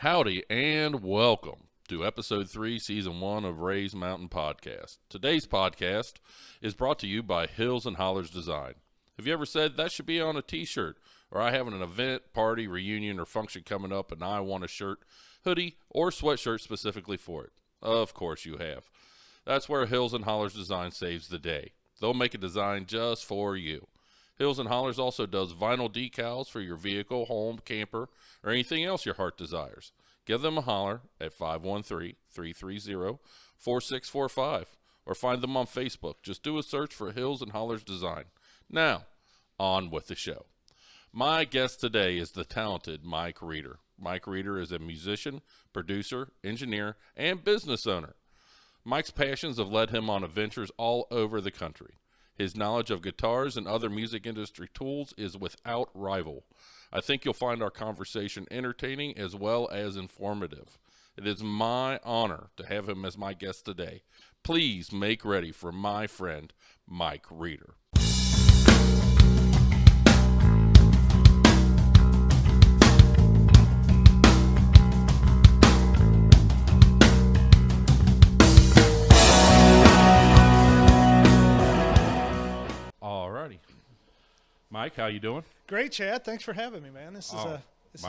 Howdy and welcome to episode 3, season 1 of Rahe's Mountain Podcast. Today's podcast is brought to you by Hills and Hollers Design. Have you ever said that should be on a t-shirt, or I have an event, party, reunion, or function coming up and I want a shirt, hoodie, or sweatshirt specifically for it? Of course you have. That's where Hills and Hollers Design saves the day. They'll make a design just for you. Hills and Hollers also does vinyl decals for your vehicle, home, camper, or anything else your heart desires. Give them a holler at 513-330-4645 or find them on Facebook. Just do a search for Hills and Hollers Design. Now, on with the show. My guest today is the talented Mike Reeder. Mike Reeder is a musician, producer, engineer, and business owner. Mike's passions have led him on adventures all over the country. His knowledge of guitars and other music industry tools is without rival. I think you'll find our conversation entertaining as well as informative. It is my honor to have him as my guest today. Please make ready for my friend, Mike Reeder. Alrighty. Mike, how you doing? Great, Chad. Thanks for having me, man. This is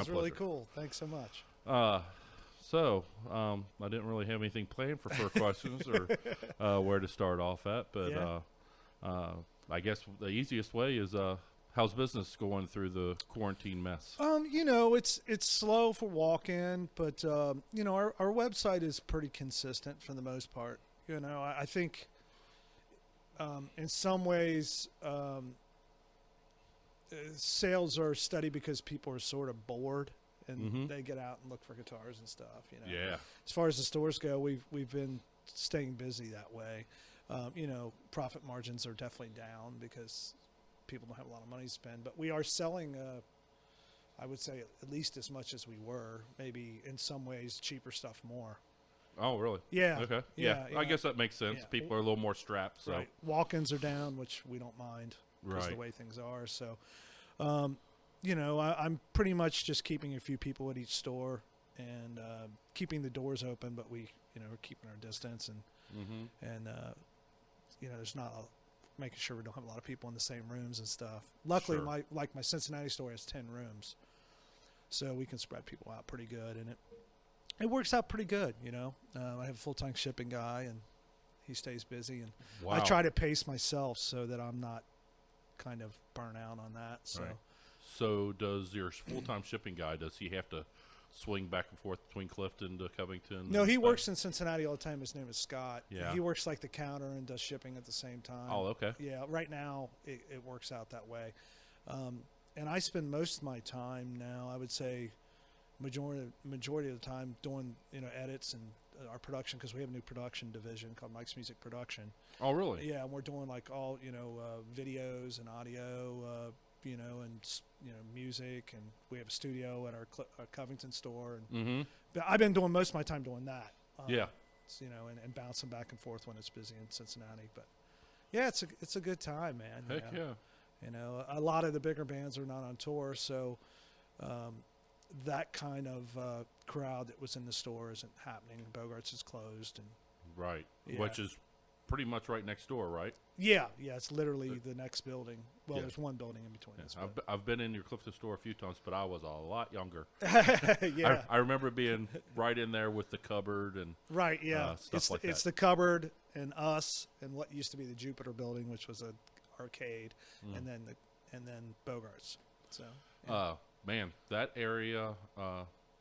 really pleasure. Cool. Thanks so much. I didn't really have anything planned for first questions or where to start off at, but Yeah. I guess the easiest way is how's business going through the quarantine mess? It's slow for walk-in, but our website is pretty consistent for the most part. I think in some ways sales are steady because people are sort of bored and they get out and look for guitars and stuff. Yeah. As far as the stores go, we've been staying busy that way. Profit margins are definitely down because people don't have a lot of money to spend, but we are selling, I would say, at least as much as we were, maybe in some ways cheaper stuff more. Oh, really? Yeah. Okay. Yeah. I guess that makes sense. Yeah. People are a little more strapped. So. Right. Walk-ins are down, which we don't mind because of the way things are. So, I'm pretty much just keeping a few people at each store and keeping the doors open, but we're keeping our distance and there's not making sure we don't have a lot of people in the same rooms and stuff. Luckily, Sure. my Cincinnati store has 10 rooms, so we can spread people out pretty good, and it works out pretty good. I have a full-time shipping guy, and he stays busy, and Wow. I try to pace myself so that I'm not kind of burnt out on that. So. Right. So does your full-time shipping guy, does he have to swing back and forth between Clifton to Covington? No, he works in Cincinnati all the time. His name is Scott. Yeah. He works like the counter and does shipping at the same time. Oh, okay. Yeah, right now it works out that way. And I spend most of my time now, I would say majority of the time doing, edits and our production, because we have a new production division called Mike's Music Production. Oh, really? Yeah, and we're doing like all, videos and audio, and music, and we have a studio at our Covington store, and but I've been doing most of my time doing that. Yeah. And bouncing back and forth when it's busy in Cincinnati. But yeah, it's a good time, man. Heck yeah. A lot of the bigger bands are not on tour, so that kind of crowd that was in the store isn't happening. Bogart's is closed, and Right. Yeah. Which is pretty much right next door, right? yeah, it's literally the next building. Well, Yeah. there's one building in between us. but- I've been in your Clifton store a few times, but I was a lot younger. yeah. I remember being right in there with the cupboard and Right, yeah. stuff like it's that. the cupboard and us and what used to be the Jupiter building, which was a arcade, and then Bogart's. So yeah. Man, that area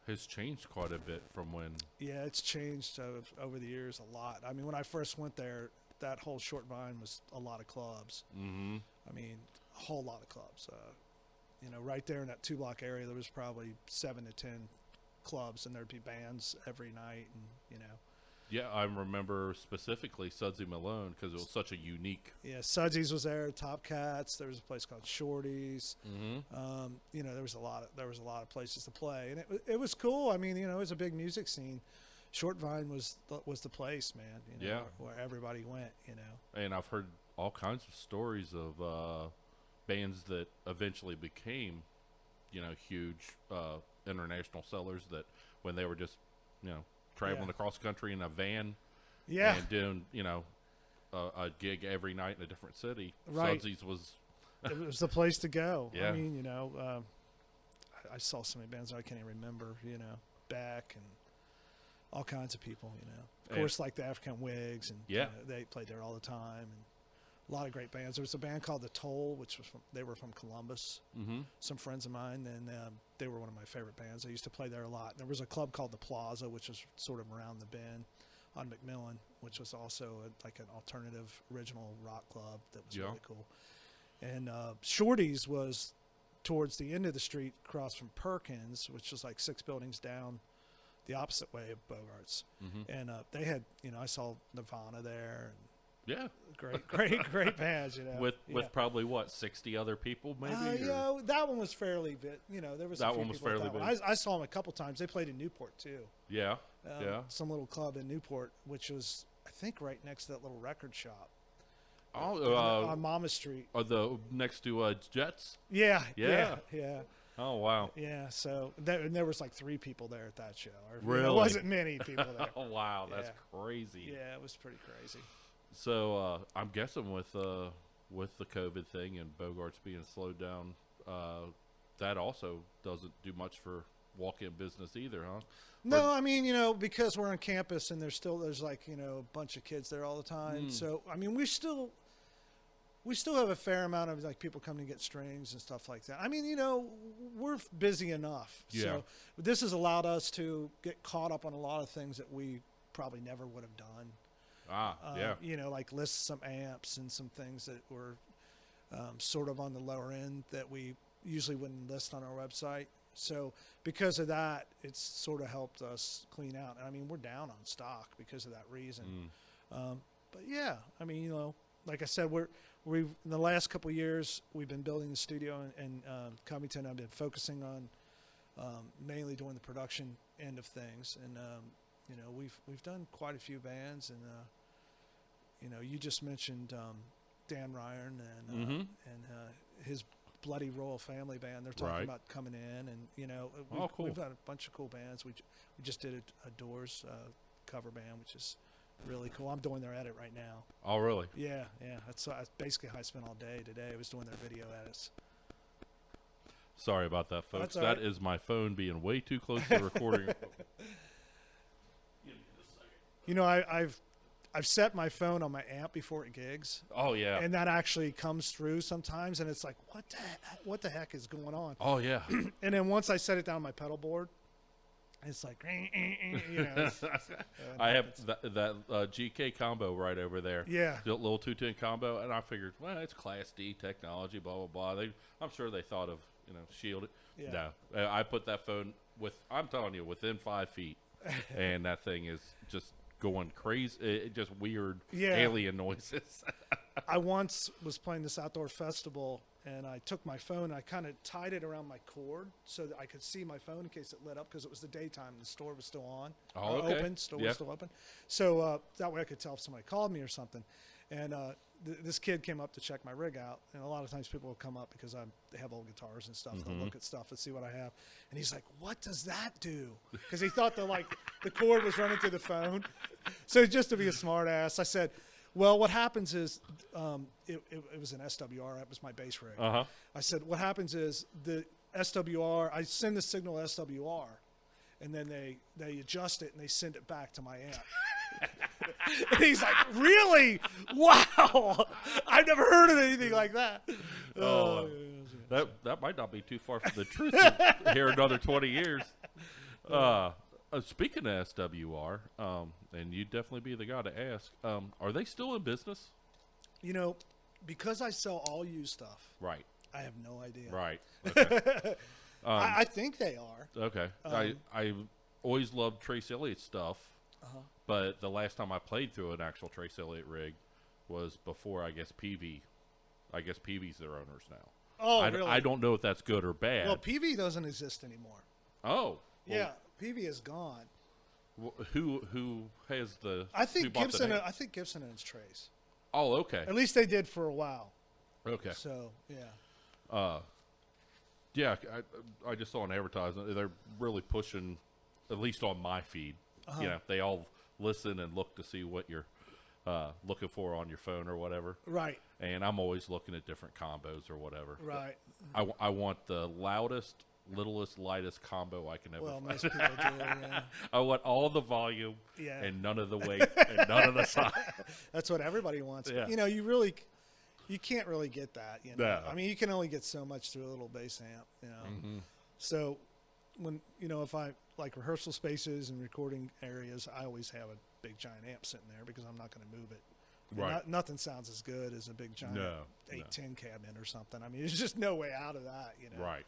has changed quite a bit from when. Yeah, it's changed over the years a lot. I mean, when I first went there, that whole Short Vine was a lot of clubs. Mm-hmm. I mean, a whole lot of clubs. Right there in that 2-block area, there was probably 7 to 10 clubs, and there'd be bands every night, and Yeah, I remember specifically Sudsy Malone because it was such a unique. Yeah, Sudsy's was there, Top Cats. There was a place called Shorty's. Mm-hmm. There was a lot of places to play, and it was cool. I mean, it was a big music scene. Short Vine was the place, man. Yeah. Where everybody went. And I've heard all kinds of stories of bands that eventually became, huge international sellers that when they were just, traveling across country in a van. Yeah. And doing, a gig every night in a different city. Right. Sudsies was. It was the place to go. Yeah. I mean, I saw so many bands I can't even remember, Beck and all kinds of people, Of course, like the African Wigs, and they played there all the time, and a lot of great bands. There was a band called The Toll, which was they were from Columbus. Mm-hmm. Some friends of mine, and they were one of my favorite bands. I used to play there a lot. There was a club called The Plaza, which was sort of around the bend on McMillan, which was also like an alternative original rock club that was really cool. And Shorty's was towards the end of the street across from Perkins, which was like 6 buildings down the opposite way of Bogart's. Mm-hmm. And they had, I saw Nirvana there. And yeah. Great bands, With probably, 60 other people maybe? That one was fairly big. There was a few people at that one. I saw them a couple times. They played in Newport, too. Yeah. Some little club in Newport, which was, I think, right next to that little record shop. On Mama Street. Next to Jets? Yeah. Oh, wow. Yeah, so there was like 3 people there at that show. Really? There wasn't many people there. Oh, wow. That's crazy. Yeah, it was pretty crazy. So I'm guessing with the COVID thing and Bogart's being slowed down, that also doesn't do much for walk-in business either, huh? No, I mean, because we're on campus and there's like, a bunch of kids there all the time. So, I mean, we still have a fair amount of like people coming to get strings and stuff like that. I mean, we're busy enough. Yeah. So this has allowed us to get caught up on a lot of things that we probably never would have done. Like list some amps and some things that were sort of on the lower end that we usually wouldn't list on our website. So because of that, it's sort of helped us clean out. I mean, we're down on stock because of that reason. But yeah, I mean, like I said, we've in the last couple of years, we've been building the studio in Covington. I've been focusing on mainly doing the production end of things. And, we've done quite a few bands. And, you just mentioned Dan Ryan and his Bloody Royal Family Band. They're talking about coming in, and we've got a bunch of cool bands. We just did a Doors cover band, which is really cool. I'm doing their edit right now. Oh, really? Yeah. That's basically how I spent all day today. I was doing their video edits. Sorry about that, folks. That's all that right. is my phone being way too close to the recording. Give me a second. I've set my phone on my amp before it gigs. Oh, yeah. And that actually comes through sometimes, and it's like, what the heck is going on? Oh, yeah. And then once I set it down on my pedal board, it's like, I have that GK combo right over there. Yeah. The little 210 combo, and I figured, well, it's Class D technology, blah, blah, blah. I'm sure they thought of, shield it. Yeah. No. I put that phone I'm telling you, within 5 feet, and that thing is just going crazy, just weird alien noises. I once was playing this outdoor festival, and I took my phone, and I kind of tied it around my cord so that I could see my phone in case it lit up, because it was the daytime and the store was still on. Open. Store was still open. So that way I could tell if somebody called me or something. And this kid came up to check my rig out, and a lot of times people will come up because they have old guitars and stuff. They'll look at stuff and see what I have, and he's like, "What does that do?" Because he thought the cord was running through the phone. So just to be a smart ass, I said, "Well, what happens is it was an SWR. That was my bass rig." I said, "What happens is the SWR. I send the signal SWR, and then they adjust it and they send it back to my amp." And he's like, "Really? Wow! I've never heard of anything like that." That might not be too far from the truth here another 20 years. Speaking of SWR, and you'd definitely be the guy to ask, are they still in business? Because I sell all used stuff. Right. I have no idea. Right. Okay. I think they are. Okay. I always loved Trace Elliott's stuff. But the last time I played through an actual Trace Elliott rig was before, I guess, PV. I guess PV's their owners now. Oh, really? I don't know if that's good or bad. Well, PV doesn't exist anymore. Oh. Well, yeah, PV is gone. Who has the? I think Gibson. I think Gibson owns Trace. Oh, okay. At least they did for a while. Okay. So yeah. I just saw an advertisement. They're really pushing at least on my feed. You know, they all listen and look to see what you're looking for on your phone or whatever. Right. And I'm always looking at different combos or whatever. Right. I want the loudest, littlest, lightest combo I can ever Well, find. most people do, yeah. I want all the volume Yeah. and none of the weight and none of the size. That's what everybody wants. Yeah. But, you know, you can't really get that. You know, No. I mean, you can only get so much through a little bass amp. You know, so when if I like rehearsal spaces and recording areas, I always have a big giant amp sitting there because I'm not going to move it. Right. Nothing sounds as good as a big giant 810 cabinet or something. I mean, there's just no way out of that. You know. Right.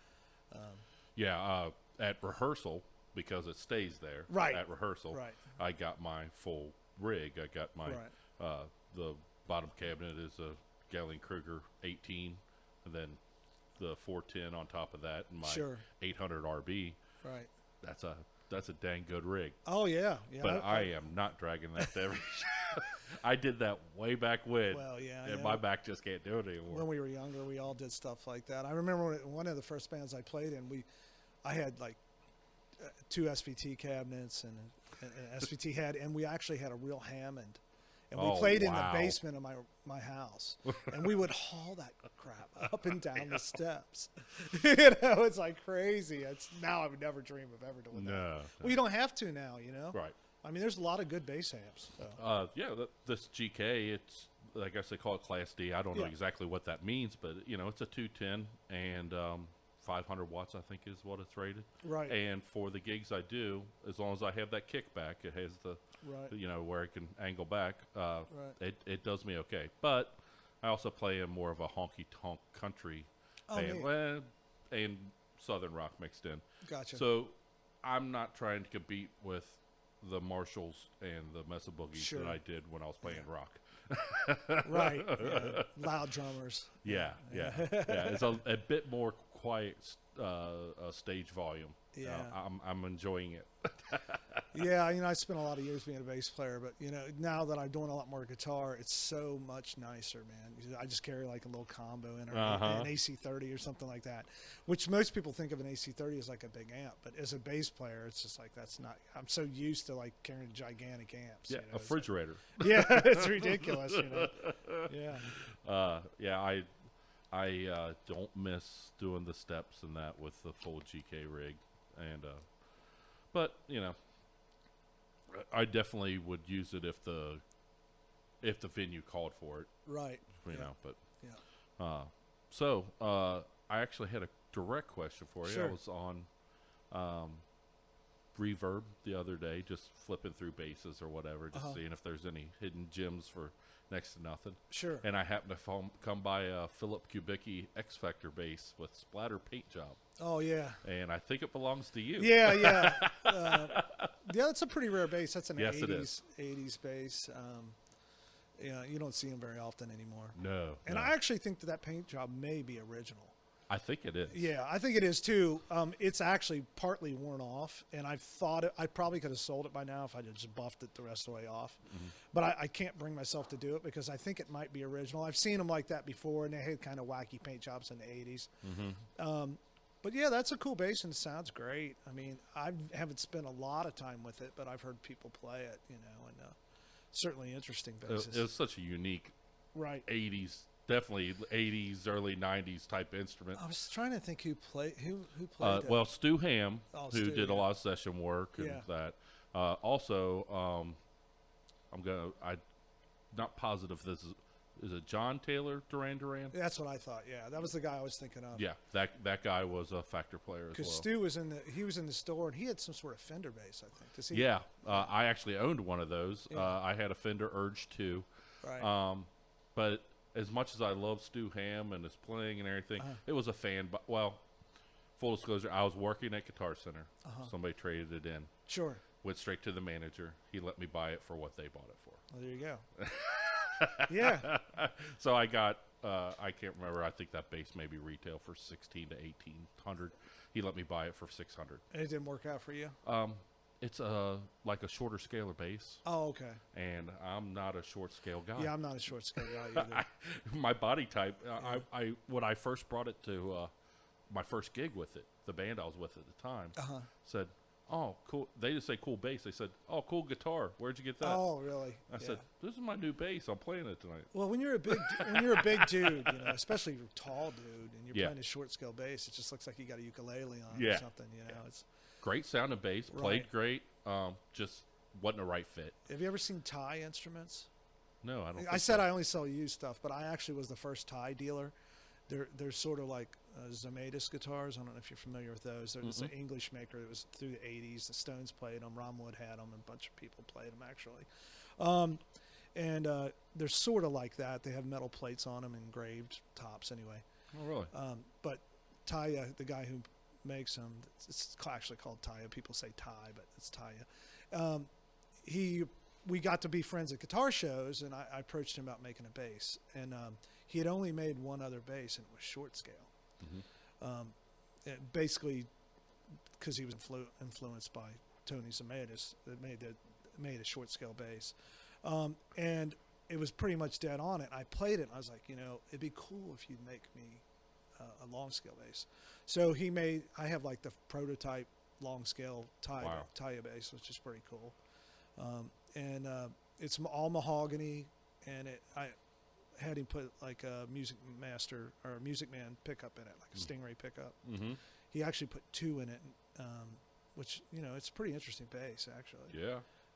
At rehearsal, because it stays there. Right. At rehearsal, Right. I got my full rig. I got my the bottom cabinet is a Gallien-Kruger 18, and then the 410 on top of that, and my 800 RB. Right. That's a dang good rig. Oh yeah. But I am not dragging that to every show. I did that way back when. Well, yeah. And my back just can't do it anymore. When we were younger, we all did stuff like that. I remember one of the first bands I played in, I had like 2 SVT cabinets and an SVT head, and we actually had a real Hammond. And we played in the basement of my house, and we would haul that crap up and down the steps. You know, it's like crazy. Now I would never dream of ever doing that. No. Well, you don't have to now, you know? Right. I mean, there's a lot of good bass amps. So. This GK, it's, I guess they call it Class D. I don't know exactly what that means, but, you know, it's a 210, and 500 watts, I think, is what it's rated. Right. And for the gigs I do, as long as I have that kickback, it has the, you know, where it can angle back, it does me okay. But I also play in more of a honky-tonk country band, and southern rock mixed in. Gotcha. So I'm not trying to compete with the Marshalls and the Mesa Boogies that I did when I was playing rock. Right. Yeah. Loud drummers. Yeah. It's a bit more quiet stage volume. Yeah. I'm enjoying it. Yeah, you know, I spent a lot of years being a bass player, but, you know, now that I'm doing a lot more guitar, it's so much nicer, man. I just carry like a little combo in an AC30 or something like that, which most people think of an AC30 as like a big amp, but as a bass player, it's just like that's not. I'm so used to like carrying gigantic amps. Yeah, you know, a refrigerator. Yeah, it's ridiculous, you know. Yeah. I don't miss doing the steps and that with the full GK rig, and but you know, I definitely would use it if the venue called for it. Right. You know, but yeah. So I actually had a direct question for you. Sure. I was on Reverb the other day, just flipping through bases or whatever, just seeing if there's any hidden gems for next to nothing. Sure. And I happened to come by a Philip Kubicki X Factor bass with splatter paint job. Oh yeah. And I think it belongs to you. Yeah. Yeah, that's a pretty rare bass. That's an Yes, 80s bass. Yeah, you don't see them very often anymore. No. And no. I actually think that paint job may be original. I think it is. Yeah, I think it is too. It's actually partly worn off, and I thought I probably could have sold it by now if I just buffed it the rest of the way off. But I can't bring myself to do it because I think it might be original. I've seen them like that before, and they had kind of wacky paint jobs in the 80s. But yeah, that's a cool bass and it sounds great. I mean, I haven't spent a lot of time with it, but I've heard people play it, you know, and certainly interesting basses. It was such a unique 80s. Definitely 80s, early 90s type instrument. I was trying to think who played that. Well, Stu Ham, who did a lot of session work and that. Also, I'm not positive this is it John Taylor Duran Duran? That's what I thought. Yeah, that was the guy I was thinking of. Yeah, that guy was a Factor player as well. Because Stu was in the store and he had some sort of Fender bass, I think. Does he? Yeah, I actually owned one of those. Yeah. I had a Fender Urge 2. Right. But as much as I love Stu Ham and his playing and everything, it was a fan. But well, full disclosure, I was working at Guitar Center. Somebody traded it in. Sure. Went straight to the manager. He let me buy it for what they bought it for. Well, there you go. Yeah. So I got. I can't remember. I think that bass maybe retail for $1,600 to $1,800. He let me buy it for $600. And it didn't work out for you. It's like a shorter scalar bass. Oh, okay. And I'm not a short scale guy. Yeah, I'm not a short scale guy either. My body type, I when I first brought it to my first gig with it, the band I was with at the time, said, "Oh, cool." They didn't say cool bass. They said, "Oh, cool guitar. Where'd you get that?" Oh, really? I said, "This is my new bass. I'm playing it tonight." Well, when you're a big dude, especially if you're a tall dude and you're playing a short scale bass, it just looks like you got a ukulele on or something. It's great sounding bass. Played great. Just wasn't a right fit. Have you ever seen Thai instruments? No, I don't. I said I only sell used stuff, but I actually was the first Thai dealer. They're sort of like Zamatis guitars. I don't know if you're familiar with those. It's an English maker that was through the 80s. The Stones played them. Ron Wood had them. And a bunch of people played them, actually. They're sort of like that. They have metal plates on them, engraved tops anyway. Oh, really? But Taya, the guy who makes them, it's actually called Taya. People say Thai, but it's Taya. We got to be friends at guitar shows, and I approached him about making a bass. And he had only made one other bass, and it was short scale. Basically, because he was influenced by Tony Zamatis, that made a short scale bass. And it was pretty much dead on it. I played it, and I was like, it'd be cool if you'd make me a long scale bass. So I have like the prototype long scale Taya bass, which is pretty cool. It's all mahogany, and I had him put like a Music Man pickup in it, like a Stingray pickup. He actually put 2 in it, which it's a pretty interesting bass actually.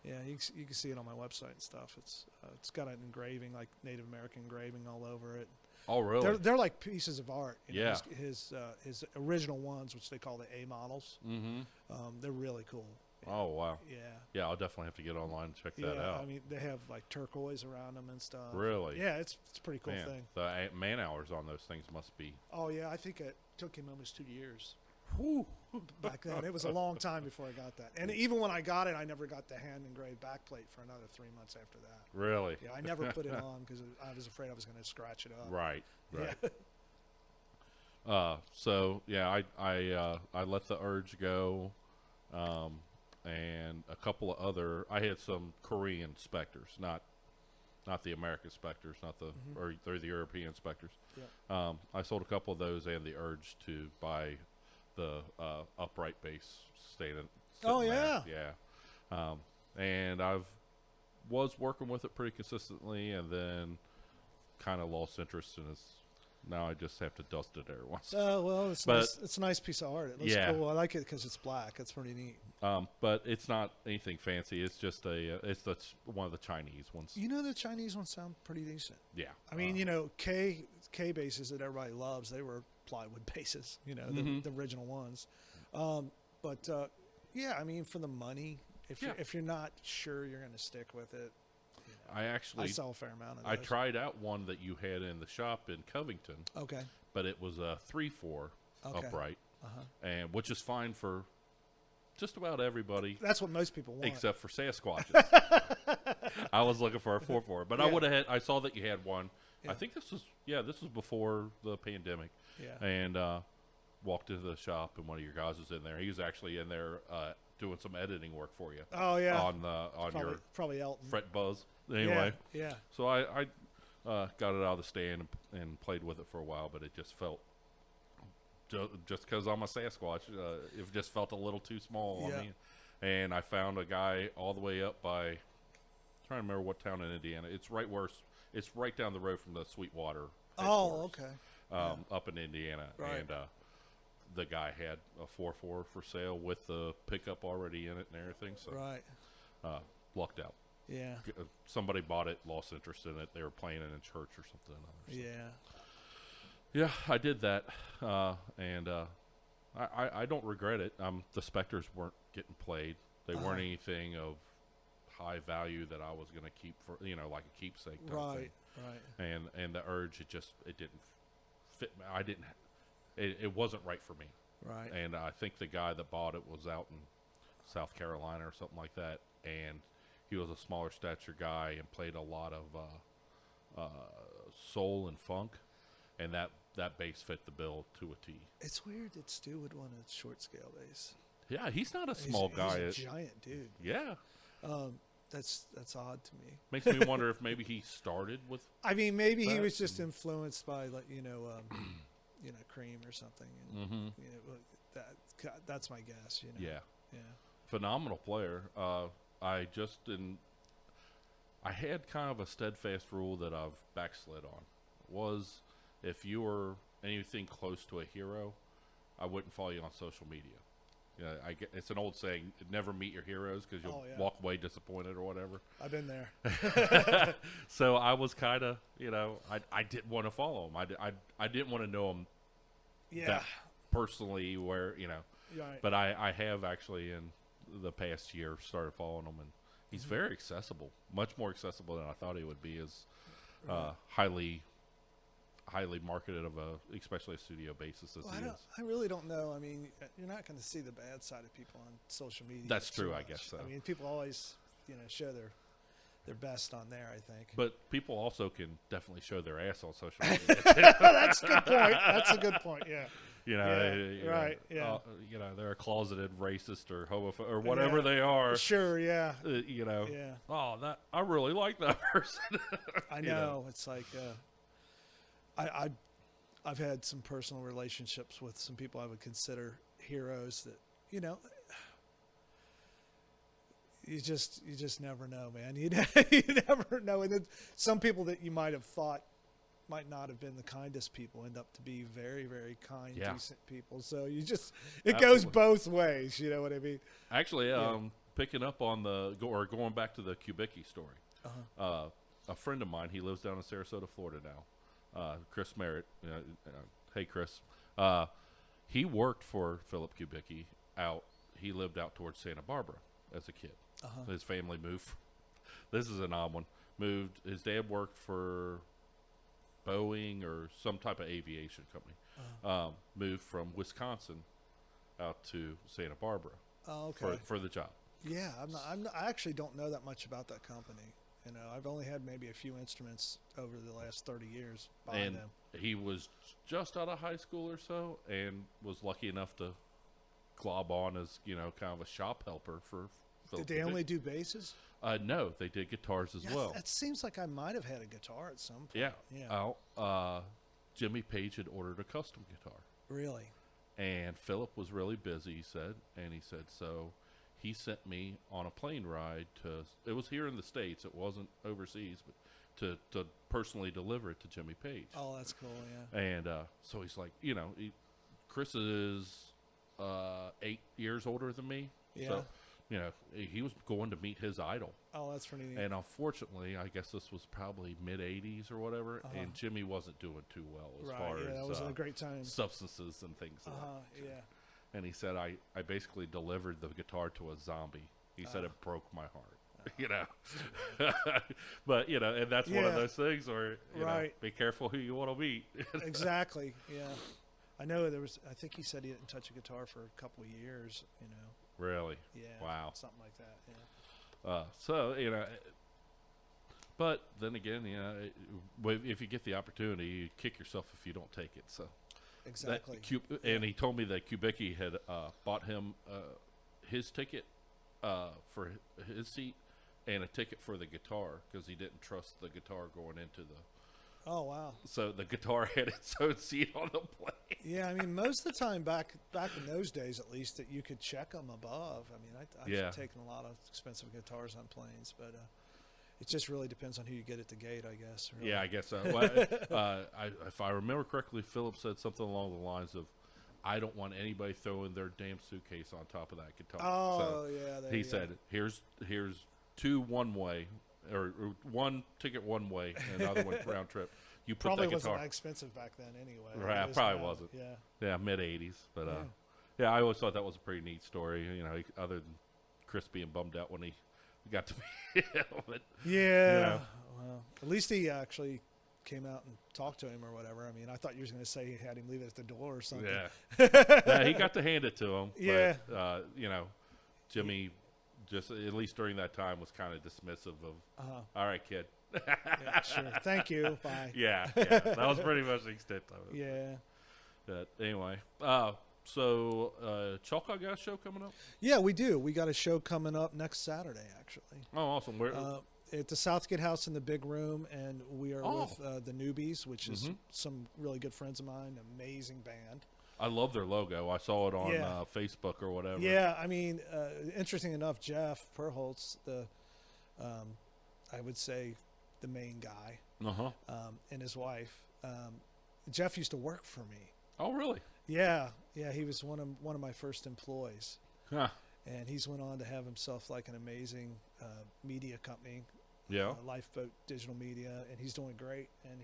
Yeah, you can see it on my website and stuff. It's got an engraving, like Native American engraving all over it. Oh, really? They're like pieces of art. Yeah. His original ones, which they call the A models. They're really cool. Oh, wow. Yeah. Yeah, I'll definitely have to get online and check that out. I mean, they have like turquoise around them and stuff. Really? Yeah, it's a pretty cool thing. The man hours on those things must be. Oh, yeah. I think it took him almost 2 years. Whew. Back then. It was a long time before I got that. And even when I got it, I never got the hand engraved backplate for another 3 months after that. Really? Yeah, I never put it on because I was afraid I was going to scratch it up. Right. Yeah. So yeah, I let the Urge go, and a couple of other. I had some Korean Spectres, not the American Spectres, or they're the European Spectres. Yeah. I sold a couple of those and the Urge to buy the upright bass sitting yeah. there. Yeah. And was working with it pretty consistently, and then kind of lost interest in it. Now I just have to dust it every once. Oh, well, it's nice. It's a nice piece of art. It looks cool. I like it because it's black. It's pretty neat. But it's not anything fancy. It's just one of the Chinese ones. The Chinese ones sound pretty decent. Yeah. I mean, K bases that everybody loves, they were plywood bases, the original ones. Yeah, I mean, for the money, if you're not sure you're going to stick with it, I saw a fair amount of those. I tried out one that you had in the shop in Covington. Okay. But it was a 3/4 upright, and which is fine for just about everybody. That's what most people want, except for Sasquatches. I was looking for a 4/4, but I saw that you had one. Yeah. I think this was before the pandemic. Yeah. And walked into the shop, and one of your guys was in there. He was actually in there doing some editing work for you. Oh yeah. On your probably Elton Fret Buzz. Anyway. Yeah. So I got it out of the stand and played with it for a while, but it just felt, just because I'm a Sasquatch, it just felt a little too small on me. And I found a guy all the way up by, I'm trying to remember what town in Indiana. It's right down the road from the Sweetwater. Oh, okay. Up in Indiana. Right. And the guy had a 4/4 for sale with the pickup already in it and everything. So lucked out. Yeah. Somebody bought it, lost interest in it. They were playing it in church or something. Yeah. Yeah, I did that, and I don't regret it. The Spectres weren't getting played. They weren't anything of high value that I was going to keep for like a keepsake type thing. Right. And the Urge, it didn't fit me. It wasn't right for me. Right. And I think the guy that bought it was out in South Carolina or something like that, and he was a smaller stature guy and played a lot of soul and funk, and that bass fit the bill to a T. It's weird that Stu would want a short scale bass. Yeah, he's not a small guy. He's a giant dude. Yeah. That's odd to me. Makes me wonder if maybe he started with. I mean, maybe he was just influenced by Cream or something. And, that's my guess. Yeah. Yeah. phenomenal player. I had kind of a steadfast rule that I've backslid on. Was if you were anything close to a hero, I wouldn't follow you on social media. It's an old saying, never meet your heroes because you'll walk away disappointed or whatever. I've been there. So I was kind of, I didn't want to follow him. I didn't want to know him that personally where, Right. But I have actually in the past year started following him, and he's very accessible, much more accessible than I thought he would be. As highly marketed especially a studio basis as he is. I really don't know. I mean, you're not going to see the bad side of people on social media. That's true, I guess so. I mean, people always, show their best on there, I think. But people also can definitely show their ass on social media. That's a good point. That's a good point, yeah. Right. They're a closeted racist or homophobe or whatever they are. Sure, yeah. Oh, I really like that person. I know. It's like, I've had some personal relationships with some people I would consider heroes that, you just never know, man. You never know. And then some people that you might have thought might not have been the kindest people end up to be very, very kind, decent people. So it goes both ways. You know what I mean? Actually, picking up on going back to the Kubicki story, a friend of mine, he lives down in Sarasota, Florida now, Chris Merritt. Hey, Chris. He worked for Philip Kubicki he lived out towards Santa Barbara as a kid. His family moved. This is an odd one. His dad worked for Boeing or some type of aviation company. Moved from Wisconsin out to Santa Barbara for the job. Yeah, I actually don't know that much about that company. I've only had maybe a few instruments over the last 30 years behind them. He was just out of high school or so and was lucky enough to glob on as, kind of a shop helper for Philip. Did they only do basses? No, they did guitars as well. It seems like I might have had a guitar at some point. Yeah. Jimmy Page had ordered a custom guitar. Really? And Philip was really busy, he said. And he said, so he sent me on a plane ride it was here in the States. It wasn't overseas, but to personally deliver it to Jimmy Page. Oh, that's cool, yeah. And so he's like, Chris is 8 years older than me. Yeah. So, he was going to meet his idol. Oh, that's pretty neat. And unfortunately, I guess this was probably mid-'80s or whatever, and Jimmy wasn't doing too well as far as that was a great time. Substances and things like that. Yeah. And he said, I basically delivered the guitar to a zombie. He said it broke my heart. But, and that's one of those things where, be careful who you want to meet. Exactly, yeah. I know I think he said he didn't touch a guitar for a couple of years, Really? Yeah. Wow. Something like that, yeah. So, but then again, if you get the opportunity, you kick yourself if you don't take it. So exactly. And he told me that Kubicki had bought him his ticket for his seat and a ticket for the guitar because he didn't trust the guitar going into the. Oh, wow. So the guitar had its own seat on the plane. Yeah, I mean, most of the time back in those days, at least, that you could check them above. I mean, I've taken a lot of expensive guitars on planes, but it just really depends on who you get at the gate, I guess. Really. Yeah, I guess so. Well, if I remember correctly, Philip said something along the lines of, I don't want anybody throwing their damn suitcase on top of that guitar. Oh, so yeah. He said, here's two one-way, or one ticket one way and another one round trip. You put probably that guitar. Wasn't that expensive back then anyway. Right, probably wasn't. Yeah, mid-'80s. But I always thought that was a pretty neat story. Other than Chris being bummed out when he got to be but, well, at least he actually came out and talked to him or whatever. I mean, I thought you were going to say he had him leave it at the door or something. Yeah, he got to hand it to him. Yeah. But, Jimmy, just at least during that time, was kind of dismissive of, all right, kid. Yeah, sure. Thank you. Bye. Yeah. That was pretty much the extent of it. Yeah. But anyway, so Chalkeye got a show coming up? Yeah, we do. We got a show coming up next Saturday, actually. Oh, awesome. Where? At the Southgate House in the big room, and we are with the Newbies, which is some really good friends of mine, amazing band. I love their logo. I saw it on Yeah. Facebook or whatever. Yeah, I mean, interesting enough, Jeff Perholtz, I would say the main guy, Uh-huh. and his wife. Jeff used to work for me. Oh, really? Yeah, he was one of my first employees, Huh. and he's went on to have himself like an amazing media company, Yeah. Lifeboat Digital Media, and he's doing great. And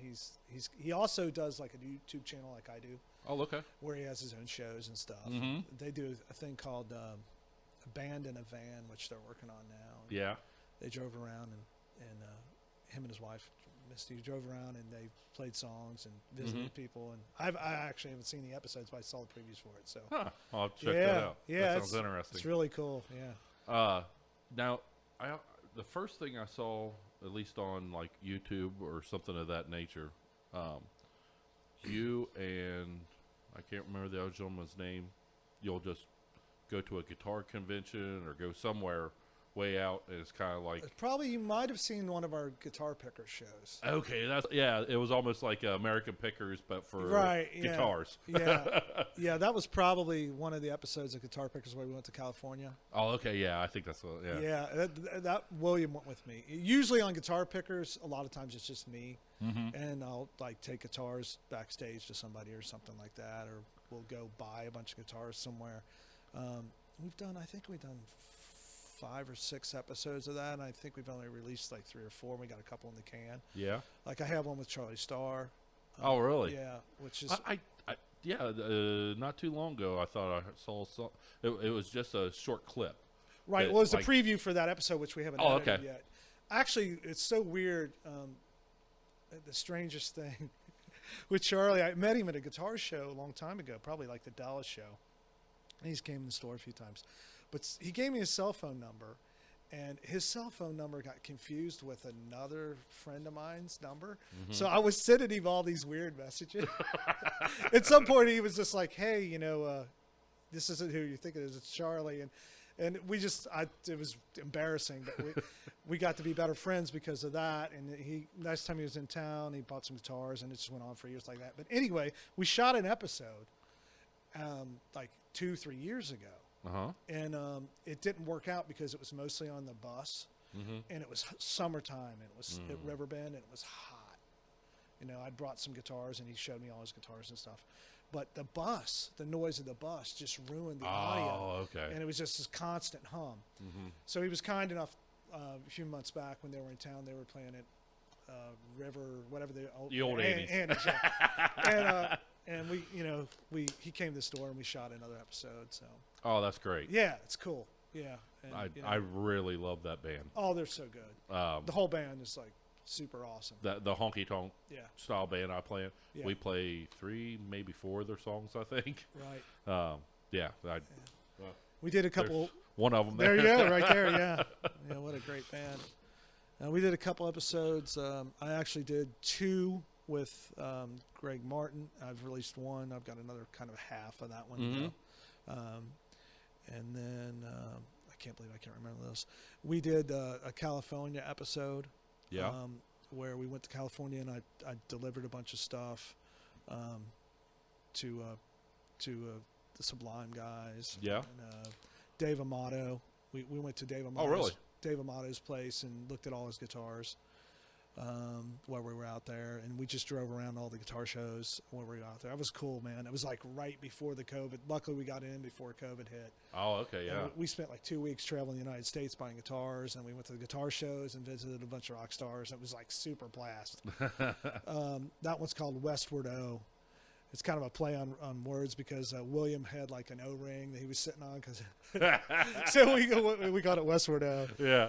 he also does like a YouTube channel like I do, Oh, okay. where he has his own shows and stuff. Mhm. They do a thing called a Band in a Van, which they're working on now. Yeah. They drove around and him and his wife Misty drove around and they played songs and visited people. And I actually haven't seen the episodes, but I saw the previews for it. So Huh. I'll have to check that out. Yeah, That sounds interesting. It's really cool. Yeah. Now, the first thing I saw, at least on like YouTube or something of that nature, you and I can't remember the other gentleman's name. You'll just go to a guitar convention or go somewhere way out, and it's kind of like Probably you might have seen one of our guitar picker shows. okay, it was almost like American Pickers, but for guitars. Yeah, that was probably one of the episodes of Guitar Pickers where we went to California. Oh, okay, yeah, I think that's what. Yeah. Yeah, that William went with me. Usually on Guitar Pickers, a lot of times it's just me, and I'll like take guitars backstage to somebody or something like that, or we'll go buy a bunch of guitars somewhere. I think we've done 5 or 6 episodes of that, and I think we've only released like 3 or 4. We got a couple in the can. Yeah. Like I have one with Charlie Starr. Oh, really? Yeah, which is not too long ago I thought I saw some. It was just a short clip. right. that, Well, it's like- a preview for that episode, which we haven't Oh, edited okay. yet. Actually, it's so weird. The strangest thing with Charlie, I met him at a guitar show a long time ago, probably like the Dallas show. And he's came in the store a few times. But he gave me his cell phone number, and his cell phone number got confused with another friend of mine's number. So I was sending him all these weird messages. At some point, he was just like, hey, this isn't who you think it is. It's Charlie. And it was embarrassing, but we got to be better friends because of that. And next time he was in town, he bought some guitars, and it just went on for years like that. But anyway, we shot an episode like 2-3 years ago. Uh-huh. And it didn't work out because it was mostly on the bus, and it was summertime, and it was at Riverbend, and it was hot. I brought some guitars, and he showed me all his guitars and stuff. But the noise of the bus just ruined the audio. Oh, okay. And it was just this constant hum. So he was kind enough a few months back when they were in town, they were playing at River, whatever the old 80s. And he came to the store and we shot another episode. So Oh, that's great. yeah, it's cool. Yeah, and, I really love that band. oh, they're so good. The whole band is like super awesome. The honky tonk Yeah, style band I play in. Yeah. We play 3, maybe 4 of their songs, I think. right. We did a couple. There's one of them There you go, right there. Yeah, yeah. What a great band. We did a couple episodes. I actually did 2 with Greg Martin. I've released 1. I've got another kind of half of that one to go. And then I can't believe I can't remember those. We did a California episode. Yeah. Where we went to California and I delivered a bunch of stuff to the Sublime guys. Yeah. And, Dave Amato. We went to Dave Amato's, Oh, really? Dave Amato's place and looked at all his guitars while we were out there. And we just drove around all the guitar shows when we were out there. That was cool, man. It was like right before the COVID. Luckily, we got in before COVID hit. Oh, okay, yeah. And we spent like 2 weeks traveling the United States buying guitars, and we went to the guitar shows and visited a bunch of rock stars. It was like super blast. That one's called Westward O. It's kind of a play on words because William had like an O-ring that he was sitting on. So we got it Westward O. Yeah.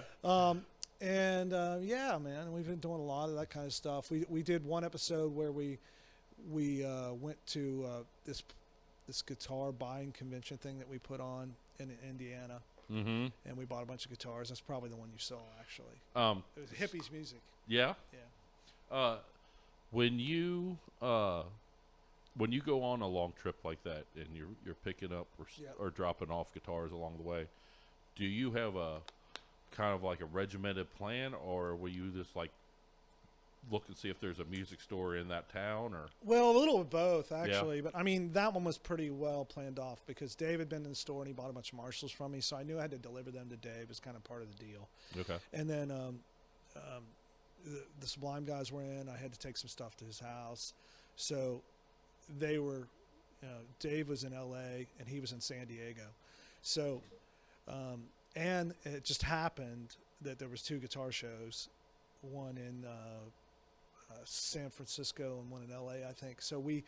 Yeah, man, we've been doing a lot of that kind of stuff. We did one episode where we went to this guitar buying convention thing that we put on in Indiana, and we bought a bunch of guitars. That's probably the one you saw, actually. It was hippies music. Yeah. Yeah. When you go on a long trip like that and you're picking up or dropping off guitars along the way, do you have a kind of like a regimented plan, or will you just like look and see if there's a music store in that town, or? Well, a little of both, actually. But, I mean, that one was pretty well planned off because Dave had been in the store and he bought a bunch of Marshalls from me, so I knew I had to deliver them to Dave. It was kind of part of the deal. Okay. And then the Sublime guys were in. I had to take some stuff to his house. So they were, Dave was in L.A. and he was in San Diego. So, and it just happened that there was 2 guitar shows, one in San Francisco and one in L.A., I think. So we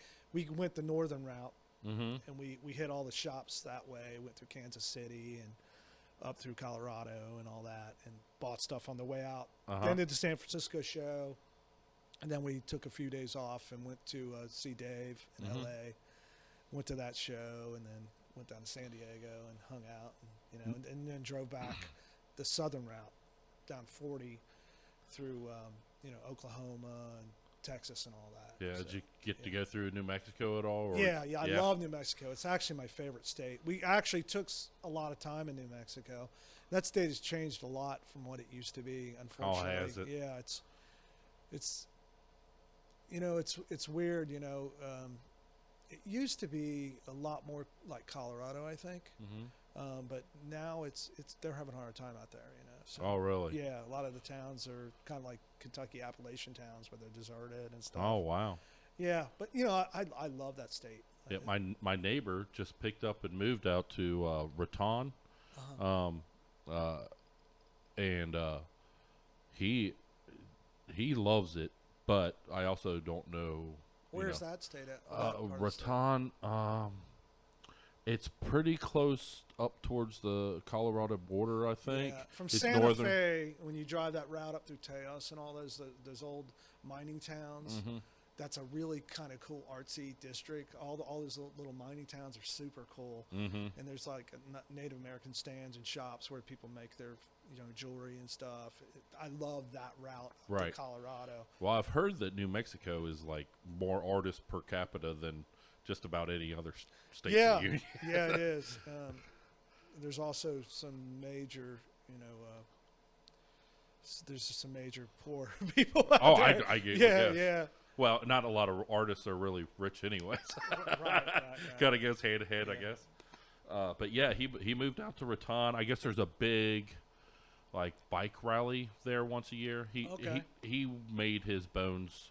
went the northern route, and we hit all the shops that way, went through Kansas City and up through Colorado and all that, and bought stuff on the way out. Then did the San Francisco show, and then we took a few days off and went to see Dave in L.A., went to that show, and then went down to San Diego and hung out, and, and then drove back the southern route down 40 through Oklahoma and Texas and all that. Yeah, so, did you get to go through New Mexico at all? Or? Yeah, I love New Mexico. It's actually my favorite state. We actually took a lot of time in New Mexico. That state has changed a lot from what it used to be, unfortunately. Oh, has it? Yeah, it's weird, it used to be a lot more like Colorado, I think. But now they're having a hard time out there, So, oh, really? Yeah, a lot of the towns are kind of like Kentucky Appalachian towns where they're deserted and stuff. Oh, wow. Yeah, but I love that state. Yeah, my neighbor just picked up and moved out to Raton, and he loves it. But I also don't know. Where's that state at? Raton. It's pretty close up towards the Colorado border, I think. Yeah. From it's Santa northern. Fe, when you drive that route up through Teos and all those old mining towns, that's a really kind of cool artsy district. All those little mining towns are super cool, and there's like Native American stands and shops where people make their jewelry and stuff. I love that route up to Colorado. Well, I've heard that New Mexico is like more artists per capita than just about any other state in the union. Yeah, it is. There's also some major, there's some major poor people out there. I get it. Yeah. Well, not a lot of artists are really rich anyways. right. Kind of goes hand in hand, I guess. But yeah, he moved out to Raton. I guess there's a big like bike rally there once a year. He made his bones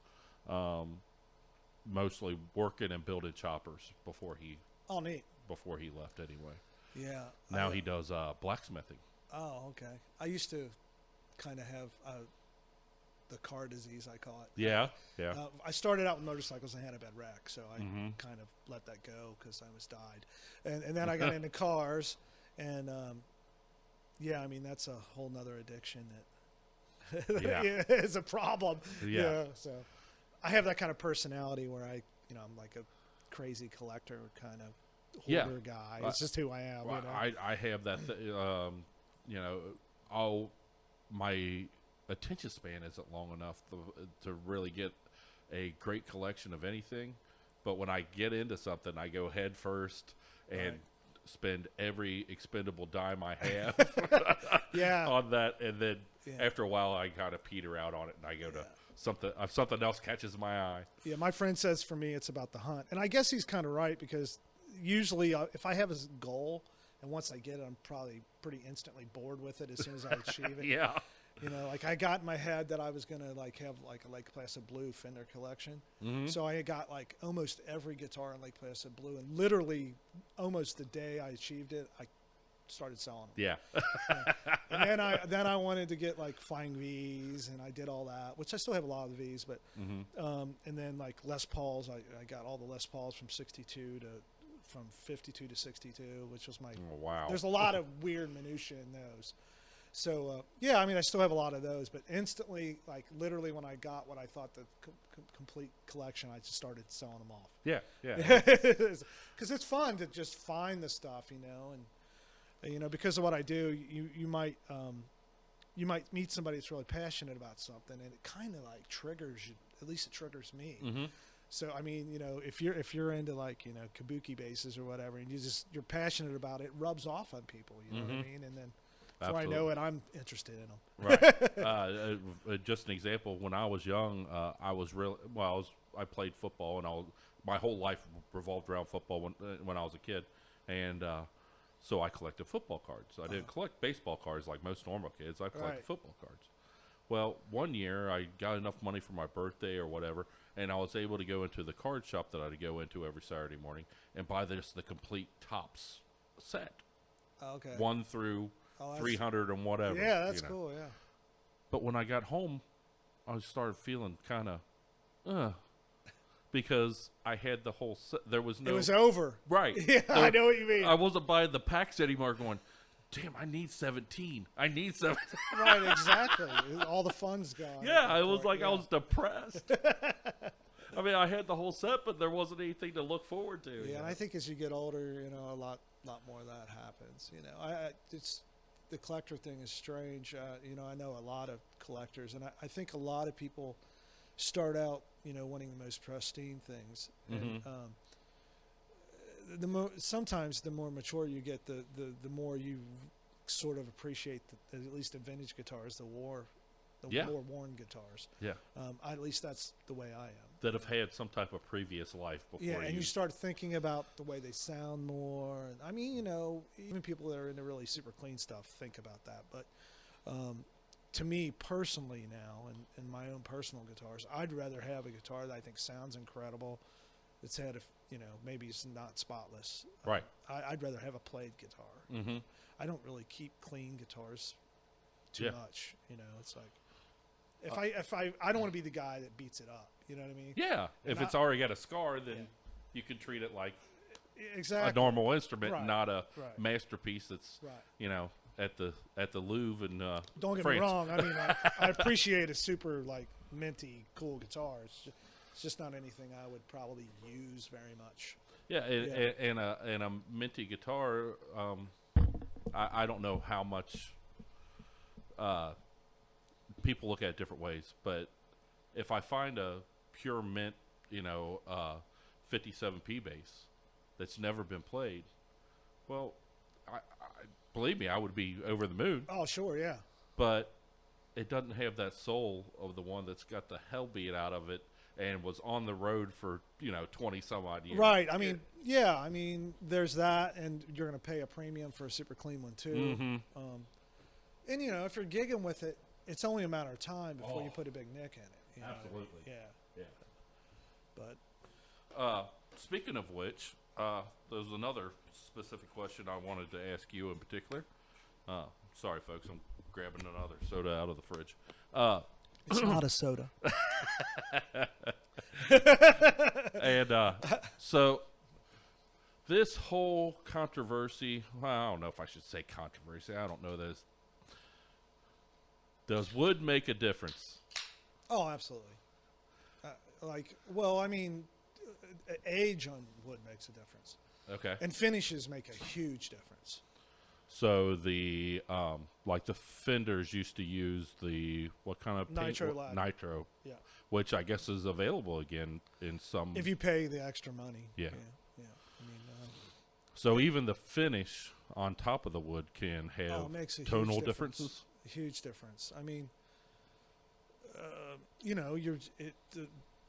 mostly working and building choppers before he left anyway. Yeah. Now he does blacksmithing. Oh, okay. I used to kind of have the car disease, I call it. Yeah. I started out with motorcycles and had a bad wreck, so I kind of let that go because I almost died. And then I got into cars, and I mean, that's a whole nother addiction that is a problem. Yeah. So I have that kind of personality where I'm like a crazy collector kind of hoarder guy. It's just who I am. Well, I have that. My attention span isn't long enough to really get a great collection of anything. But when I get into something, I go head first and spend every expendable dime I have on that, and then after a while, I kind of peter out on it, and I go to something else catches my eye. Yeah, my friend says for me, it's about the hunt, and I guess he's kind of right because usually if I have a goal and once I get it, I'm probably pretty instantly bored with it as soon as I achieve it. Yeah. Like I got in my head that I was going to have like a Lake Placid Blue Fender collection. So I got like almost every guitar in Lake Placid Blue, and literally almost the day I achieved it, I started selling them. Yeah. And then I wanted to get like Flying V's, and I did all that, which I still have a lot of the V's, but and then like Les Pauls, I got all the Les Pauls from 52 to 62, which was my. Oh, wow. There's a lot of weird minutia in those. So, I mean, I still have a lot of those, but instantly, like literally when I got what I thought the complete collection, I just started selling them off. Yeah. Because it's fun to just find the stuff, and, because of what I do, you might meet somebody that's really passionate about something, and it kind of like triggers you, at least it triggers me. So, I mean, if you're into like, kabuki basses or whatever, and you're passionate about it, it rubs off on people, you know what I mean? And then Before I know it, I'm interested in them. Right. Just an example. When I was young, I played football, and my whole life revolved around football when I was a kid, and so I collected football cards. I didn't collect baseball cards like most normal kids. I collected football cards. Well, one year I got enough money for my birthday or whatever, and I was able to go into the card shop that I'd go into every Saturday morning and buy the complete Topps set. Okay. 1 through 300 and whatever. Yeah, that's cool, yeah. But when I got home, I started feeling kind of, because I had the whole set. There was no. It was over. Right. Yeah, I know what you mean. I wasn't buying the packs anymore going, damn, I need 17. I need 17. Right, exactly. All the fun's gone. Yeah, I was like, I was depressed. I mean, I had the whole set, but there wasn't anything to look forward to. Yeah, and I think as you get older, a lot more of that happens. It's the collector thing is strange. I know a lot of collectors, and I think a lot of people start out, wanting the most pristine things. And, sometimes the more mature you get, the more you sort of appreciate at least the vintage guitars, the more worn guitars. Yeah. At least that's the way I am. That have had some type of previous life before. Yeah, and you start thinking about the way they sound more. I mean, even people that are into really super clean stuff think about that. But to me personally now, and my own personal guitars, I'd rather have a guitar that I think sounds incredible. It's had maybe it's not spotless. Right. I'd rather have a played guitar. Mm-hmm. I don't really keep clean guitars too much. It's like if I don't want to be the guy that beats it up. You know what I mean? Yeah. If it's already got a scar, then you can treat it like exactly a normal instrument, right. not a masterpiece that's at the Louvre and don't get France. me wrong. I mean, I appreciate a super minty cool guitar. It's just not anything I would probably use very much. Yeah, and a minty guitar. I don't know how much people look at it different ways, but if I find a pure mint, 57P bass that's never been played, well, I believe me, I would be over the moon. Oh, sure, yeah. But it doesn't have that soul of the one that's got the hell beat out of it and was on the road for 20 some odd years. Right. I mean, there's that, and you're going to pay a premium for a super clean one too. Mm-hmm. And if you're gigging with it, it's only a matter of time before you put a big nick in it. Absolutely. Yeah. But speaking of which, there's another specific question I wanted to ask you in particular. Sorry, folks, I'm grabbing another soda out of the fridge. It's not a soda. And so this whole controversy, well, I don't know if I should say controversy. I don't know this. Does wood make a difference? Oh, absolutely. Age on wood makes a difference. Okay. And finishes make a huge difference. So the the Fenders used to use the what kind of paint? Nitro lacquer. Nitro. Yeah. Which I guess is available again in some. If you pay the extra money. Yeah. I mean, so even the finish on top of the wood can have makes a tonal huge differences. A huge difference. I mean,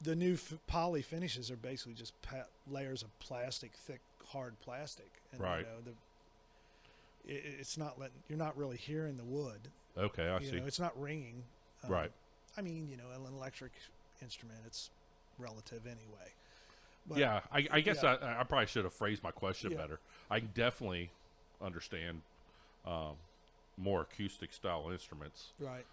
the new poly finishes are basically just layers of plastic, thick, hard plastic, and right. It's not you're not really hearing the wood. Okay, I see. It's not ringing. Right. I mean, an electric instrument, it's relative anyway. But, yeah, I guess I probably should have phrased my question better. I definitely understand more acoustic style instruments right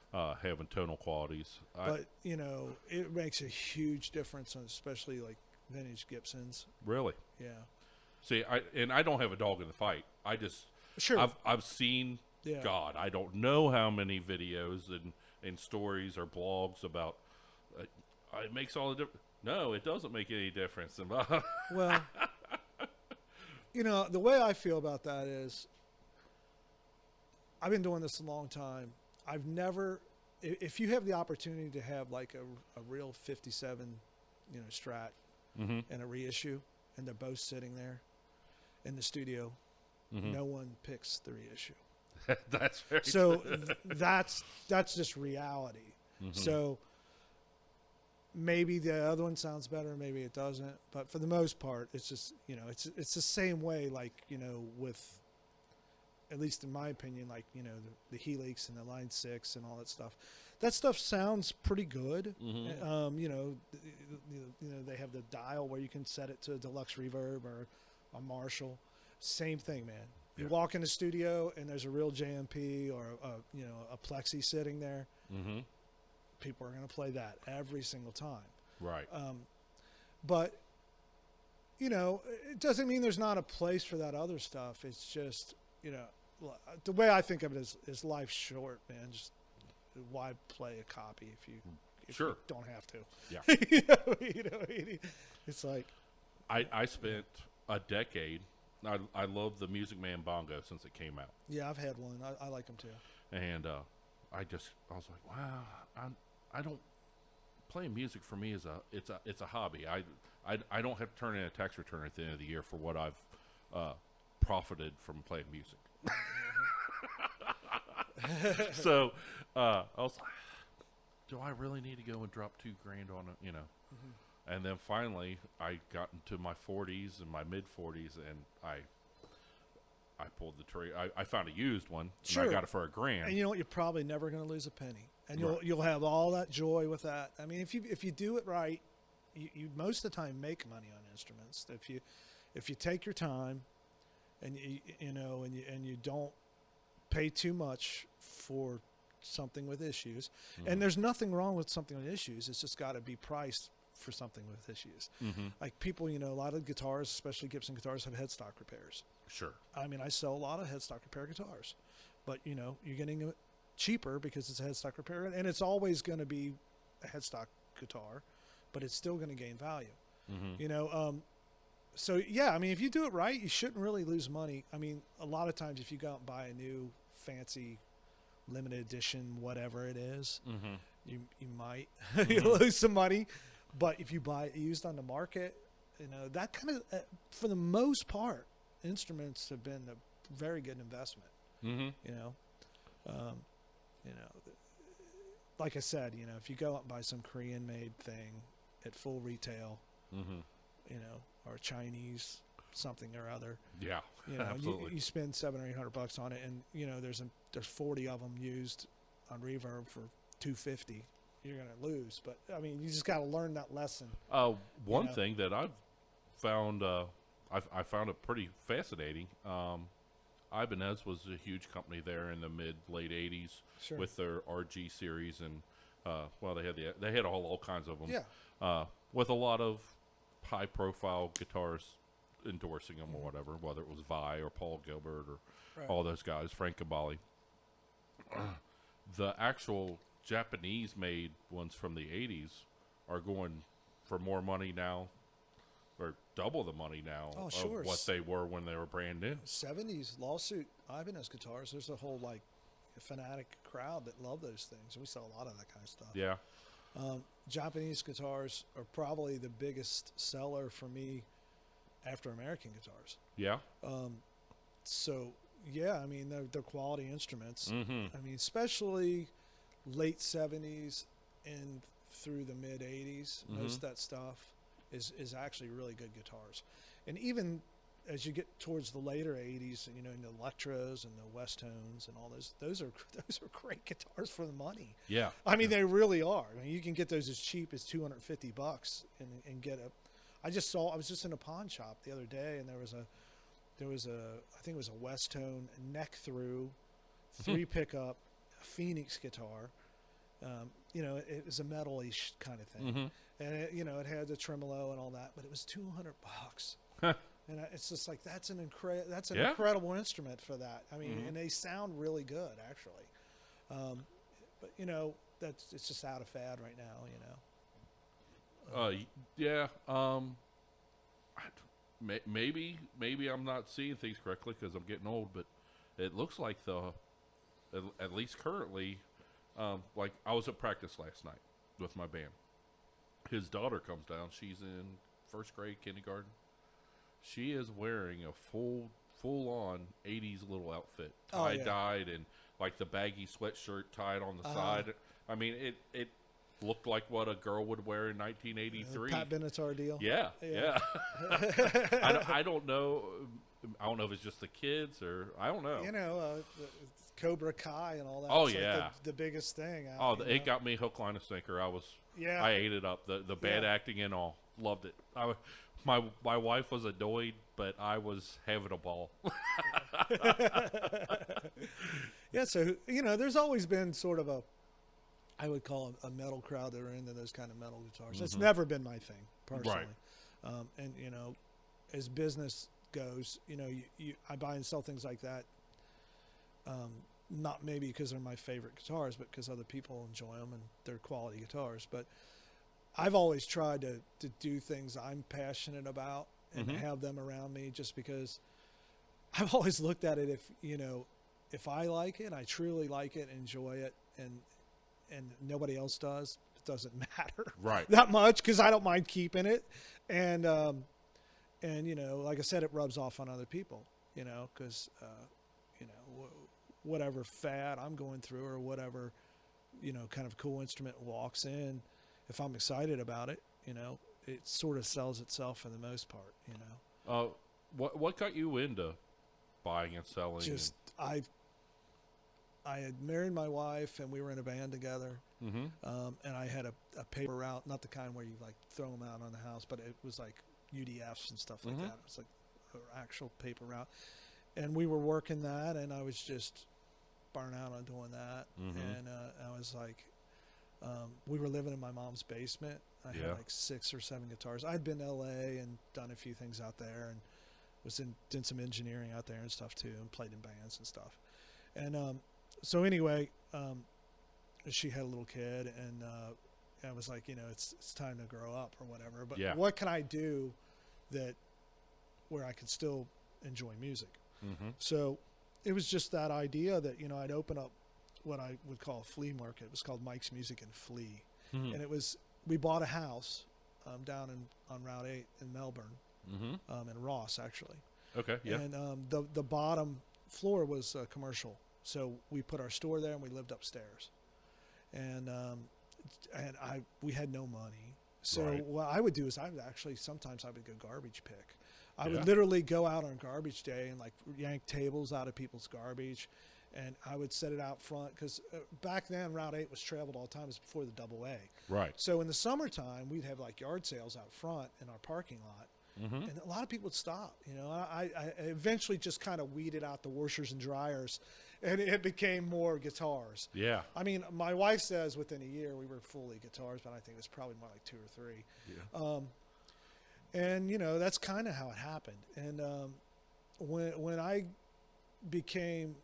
having tonal qualities. But, it makes a huge difference, especially like vintage Gibsons. Really? Yeah. See, I don't have a dog in the fight. I just... Sure. I've seen, God, I don't know how many videos and stories or blogs about it makes all the difference. No, it doesn't make any difference. Well, the way I feel about that is I've been doing this a long time. I've never, if you have the opportunity to have like a real 57, Strat and a reissue, and they're both sitting there in the studio, no one picks the reissue. That's very So true. that's just reality. Mhm. So maybe the other one sounds better, maybe it doesn't. But for the most part, it's just, it's the same way, like, with, at least in my opinion, like, the Helix and the Line 6 and all that stuff. That stuff sounds pretty good. Mhm. They have the dial where you can set it to a deluxe reverb or a Marshall. Same thing, man. You Yeah. walk in the studio and there's a real JMP or a Plexi sitting there. Mhm. People are going to play that every single time. Right. But it doesn't mean there's not a place for that other stuff. It's just, the way I think of it is life's short, man. Just why play a copy if you Sure. don't have to? Yeah. It's like, I spent a decade. I love the Music Man bongo since it came out, yeah, I've had one. I like them too. and I was like, wow, I don't playing music for me is it's a hobby. I don't have to turn in a tax return at the end of the year for what I've profited from playing music. So I was like, do I really need to go and drop $2,000 on it? And then finally, I got into my 40s and my mid 40s, and I pulled the trigger. I found a used one, Sure. and I got it for $1,000. And you know what? You're probably never going to lose a penny, and Right. you'll have all that joy with that. I mean, if you do it right, you most of the time make money on instruments. If you take your time, and you don't pay too much for something with issues, and there's nothing wrong with something with issues. It's just got to be priced for something with issues. Mm-hmm. Like people, a lot of guitars, especially Gibson guitars, have headstock repairs. Sure. I mean, I sell a lot of headstock repair guitars, but you're getting it cheaper because it's a headstock repair, and it's always going to be a headstock guitar, but it's still going to gain value. Mm-hmm. So yeah, I mean, if you do it right, you shouldn't really lose money. I mean, a lot of times if you go out and buy a new fancy limited edition, whatever it is, Mm-hmm. you might lose some money. But if you buy it used on the market, that kind of, for the most part, instruments have been a very good investment. Mm-hmm. Like I said, if you go out and buy some Korean-made thing at full retail, Mm-hmm. or Chinese something or other, Yeah. Absolutely. you spend $700 or $800 on it, and there's 40 of them used on reverb for $250. You're going to lose. But I mean, you just got to learn that lesson. One thing that I've found, I found it pretty fascinating. Ibanez was a huge company there in the late '80s Sure. with their RG series, and they had all kinds of them. Yeah. With a lot of high profile guitarists endorsing them or whatever, whether it was Vi or Paul Gilbert or Right. all those guys, Frank Cabali. The actual Japanese made ones from the 80s are going for more money now, or double the money now Oh, of sure. what they were when they were brand new. 70s lawsuit Ibanez guitars. There's a whole fanatic crowd that love those things. We sell a lot of that kind of stuff. Yeah. Japanese guitars are probably the biggest seller for me after American guitars. Yeah. So yeah, I mean they're quality instruments. Mm-hmm. I mean, especially late 70s and through the mid 80s, most of that stuff is actually really good guitars. And even as you get towards the later 80s, in the Electras and the West Tones and all those are great guitars for the money. Yeah. I mean, they really are. I mean, you can get those as cheap as $250 and get a. I was just in a pawn shop the other day, and there was a I think it was a West Tone neck through 3 pickup Phoenix guitar. It was a metal-ish kind of thing, and it had the tremolo and all that, but it was $200. And it's just like that's an incredible instrument for that. I mean, and they sound really good actually. But it's just out of fad right now. Yeah. Maybe I'm not seeing things correctly because I'm getting old, but it looks like at least currently, like I was at practice last night with my band. His daughter comes down. She's in first grade, kindergarten. She is wearing a full full on 80s little outfit, Oh, yeah. tie-dyed and like the baggy sweatshirt tied on the side. I mean, it looked like what a girl would wear in 1983. Pat Benatar deal. Yeah. I don't know. I don't know if it's just the kids or I don't know. You know, Cobra Kai and all that. Oh, It's like yeah. the biggest thing. It got me hook, line, and sinker. Yeah. I ate it up. The bad acting and all. Loved it. My wife was annoyed, but I was having a ball. Yeah, so, you know, there's always been sort of I would call a metal crowd that are into those kind of metal guitars. It's never been my thing, personally. Right. And, you know, as business goes, you know, I buy and sell things like that, not maybe because they're my favorite guitars, but because other people enjoy them and they're quality guitars. But I've always tried to do things I'm passionate about and have them around me, just because I've always looked at it, if I like it, I truly like it, enjoy it, and nobody else does, it doesn't matter that much, because I don't mind keeping it. And you know, like I said, it rubs off on other people, you know, because, you know, whatever fad I'm going through or whatever, you know, kind of cool instrument walks in, if I'm excited about it, you know, it sort of sells itself for the most part, you know. What got you into buying and selling? Just, I had married my wife and we were in a band together. And I had a paper route, not the kind where you like throw them out on the house, but it was like UDFs and stuff like that. It was like an actual paper route. And we were working that, and I was just burnt out on doing that. And I was like, we were living in my mom's basement. I had like 6 or 7 guitars. I'd been to LA and done a few things out there, and did some engineering out there and stuff too, and played in bands and stuff. And so anyway, she had a little kid, and I was like, you know, it's time to grow up or whatever. But what can I do where I could still enjoy music? So it was just that idea that, you know, I'd open up what I would call a flea market. It was called Mike's Music and Flea. And we bought a house down on Route 8 in Melbourne, in Ross, actually. Okay, yeah. And the bottom floor was commercial. So we put our store there and we lived upstairs. And we had no money. So what I would do is sometimes I would go garbage pick. I would literally go out on garbage day and like yank tables out of people's garbage, and I would set it out front, because back then Route 8 was traveled all the time. It was before the double A. Right. So in the summertime, we'd have like yard sales out front in our parking lot. And a lot of people would stop. You know, I eventually just kind of weeded out the washers and dryers, and it became more guitars. Yeah. I mean, my wife says within a year we were fully guitars, but I think it was probably more like 2 or 3. Yeah. And, you know, that's kind of how it happened. And when I became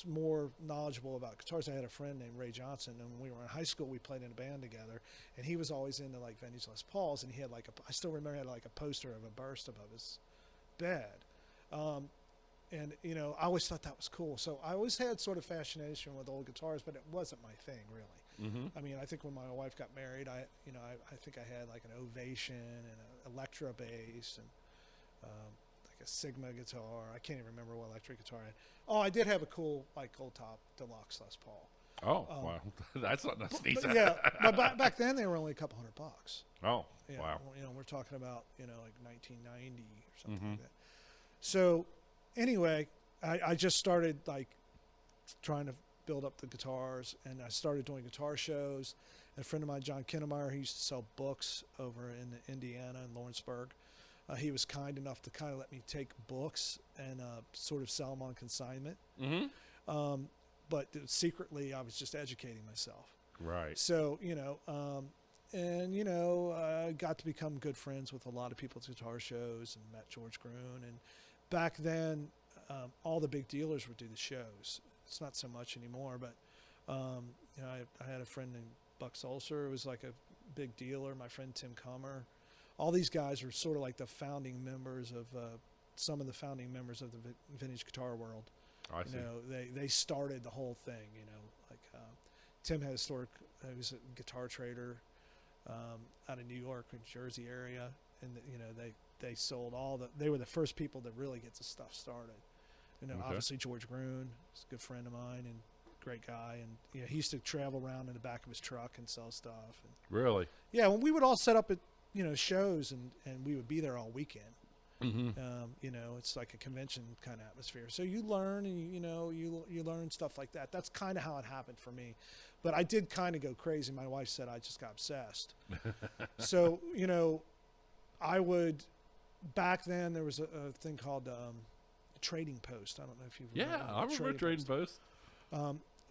more knowledgeable about guitars, I had a friend named Ray Johnson, and when we were in high school, we played in a band together, and he was always into like vintage Les Pauls, and he had like I still remember he had like a poster of a Burst above his bed. And, you know, I always thought that was cool. So I always had sort of fascination with old guitars, but it wasn't my thing, really. I mean, I think when my wife got married, I think I had like an Ovation and an Electra bass and like a Sigma guitar. I can't even remember what electric guitar I had. Oh, I did have a cool like Gold Top Deluxe Les Paul. Oh, wow. That's not sneeze. But yeah, but back then they were only a couple $100. Oh, yeah, wow. You know, we're talking about, you know, like 1990 or something like that. So anyway, I just started like trying to build up the guitars, and I started doing guitar shows. And a friend of mine, John Kinnemeyer, he used to sell books over in Indiana and Lawrenceburg. He was kind enough to kind of let me take books and sort of sell them on consignment. But secretly, I was just educating myself. Right. So, you know, and, you know, I got to become good friends with a lot of people at guitar shows, and met George Groon. And back then, all the big dealers would do the shows. It's not so much anymore, but, you know, I had a friend named Buck Sulcer, who was like a big dealer. My friend Tim Comer. All these guys were sort of like the founding members of some of the founding members of the vintage guitar world. I see. You know, they started the whole thing. You know, like Tim had a store. He was a guitar trader out of New York or Jersey area, and you know they sold they were the first people to really get the stuff started. Obviously George Groon is a good friend of mine and great guy. And, he used to travel around in the back of his truck and sell stuff. And, Really? yeah. When we would all set up at, shows and we would be there all weekend. Mm-hmm. It's like a convention kind of atmosphere. So you learn and, you learn stuff like that. That's kind of how it happened for me. But I did kind of go crazy. My wife said I just got obsessed. So, I would, back then there was a thing called Trading Post. I don't know if you've I remember Trading Post.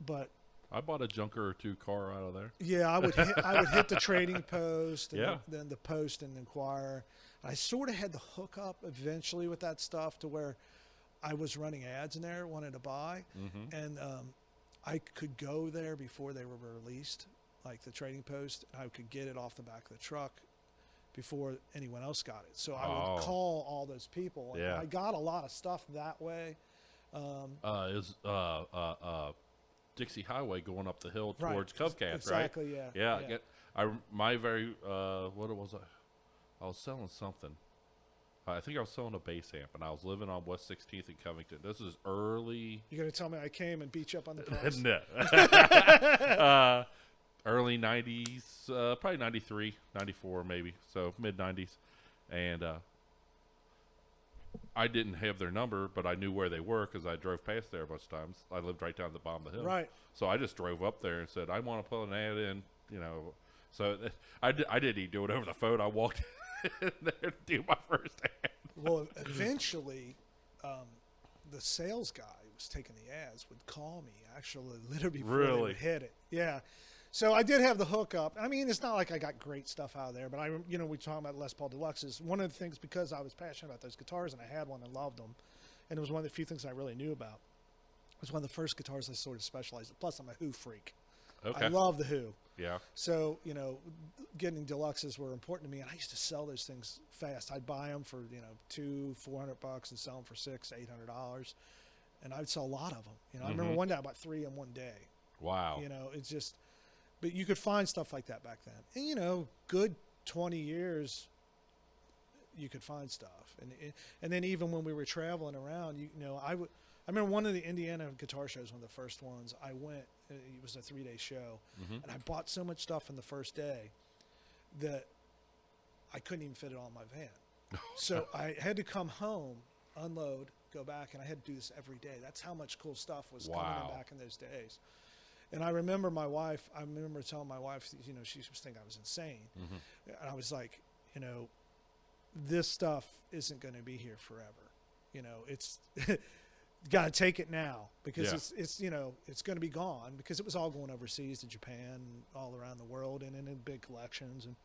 But I bought a junker or two car out of there. yeah, I would hit the Trading Post and Yeah. then the Post and Inquirer. I sort of had the hookup eventually with that stuff to where I was running ads in there, wanted to buy, Mm-hmm. and I could go there before they were released, like the Trading Post. I could get it off the back of the truck before anyone else got it. So I would call all those people. And Yeah. I got a lot of stuff that way. Is Dixie Highway going up the hill Right. towards Covcast, right? Exactly, yeah. Yeah. What was I was selling something. I think I was selling a bass amp, and I was living on West 16th in Covington. This is early. You're going to tell me I came and beat you up on the price? No. Early 90s, probably 93, 94 maybe, so mid-90s. And I didn't have their number, but I knew where they were because I drove past there a bunch of times. I lived right down at the bottom of the hill. Right. So I just drove up there and said, I want to put an ad in, So I didn't even do it over the phone. I walked in there to do my first ad. Well, eventually, the sales guy who was taking the ads would call me actually literally before they would hit it. Yeah. So I did have the hookup. I mean, it's not like I got great stuff out of there, but we talking about Les Paul Deluxes. One of the things, because I was passionate about those guitars and I had one and loved them, and it was one of the few things I really knew about. It was one of the first guitars I sort of specialized in. Plus, I'm a Who freak. Okay. I love the Who. Yeah. So, getting deluxes were important to me, and I used to sell those things fast. I'd buy them for, $200-$400 and sell them for $600-$800, and I'd sell a lot of them. I remember one day I bought 3 in one day. Wow. It's just, but you could find stuff like that back then. And, good 20 years, you could find stuff. And then even when we were traveling around, I remember one of the Indiana guitar shows, one of the first ones, I went, it was a 3-day show, and I bought so much stuff in the first day that I couldn't even fit it all in my van. So I had to come home, unload, go back, and I had to do this every day. That's how much cool stuff was coming in back in those days. And I remember telling my wife, she was thinking I was insane. And I was like, this stuff isn't going to be here forever. It's... You got to take it now because it's going to be gone because it was all going overseas to Japan, all around the world, and in big collections. And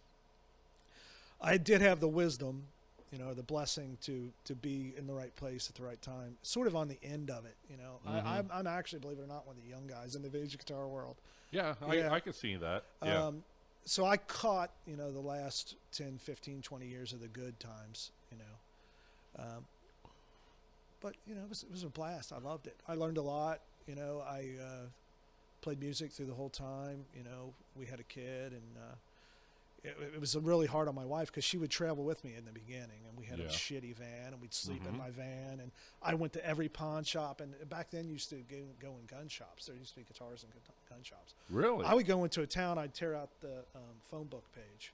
I did have the wisdom, the blessing to be in the right place at the right time, sort of on the end of it. I'm actually, believe it or not, one of the young guys in the vintage guitar world. Yeah, I can see that. Yeah. So I caught, the last 10, 15, 20 years of the good times, But, it was a blast. I loved it. I learned a lot. I played music through the whole time. We had a kid, and it was really hard on my wife because she would travel with me in the beginning, and we had a shitty van, and we'd sleep in my van. And I went to every pawn shop, and back then used to go in gun shops. There used to be guitars in gun shops. Really? I would go into a town. I'd tear out the phone book page,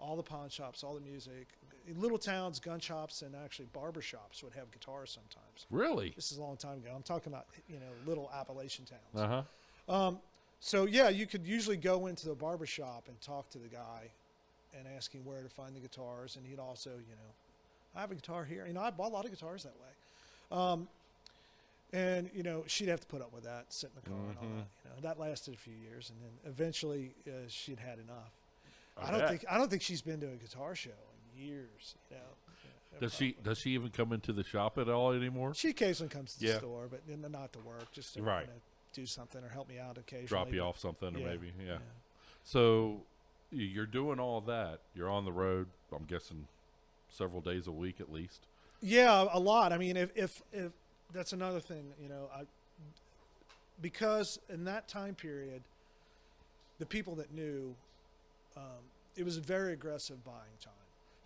all the pawn shops, all the music. In little towns, gun shops, and actually barber shops would have guitars sometimes. Really? This is a long time ago. I'm talking about, little Appalachian towns. Uh-huh. So, yeah, you could usually go into the barber shop and talk to the guy and ask him where to find the guitars. And he'd also, I have a guitar here. I bought a lot of guitars that way. And, she'd have to put up with that, sit in the car and all that. That lasted a few years. And then eventually she'd had enough. I don't think she's been to a guitar show in years. Does she even come into the shop at all anymore? She occasionally comes to the store, but not to work, just to do something or help me out occasionally. Drop you off something or maybe, So you're doing all that. You're on the road, I'm guessing, several days a week at least. Yeah, a lot. I mean, if that's another thing, because in that time period, the people that knew, it was a very aggressive buying time.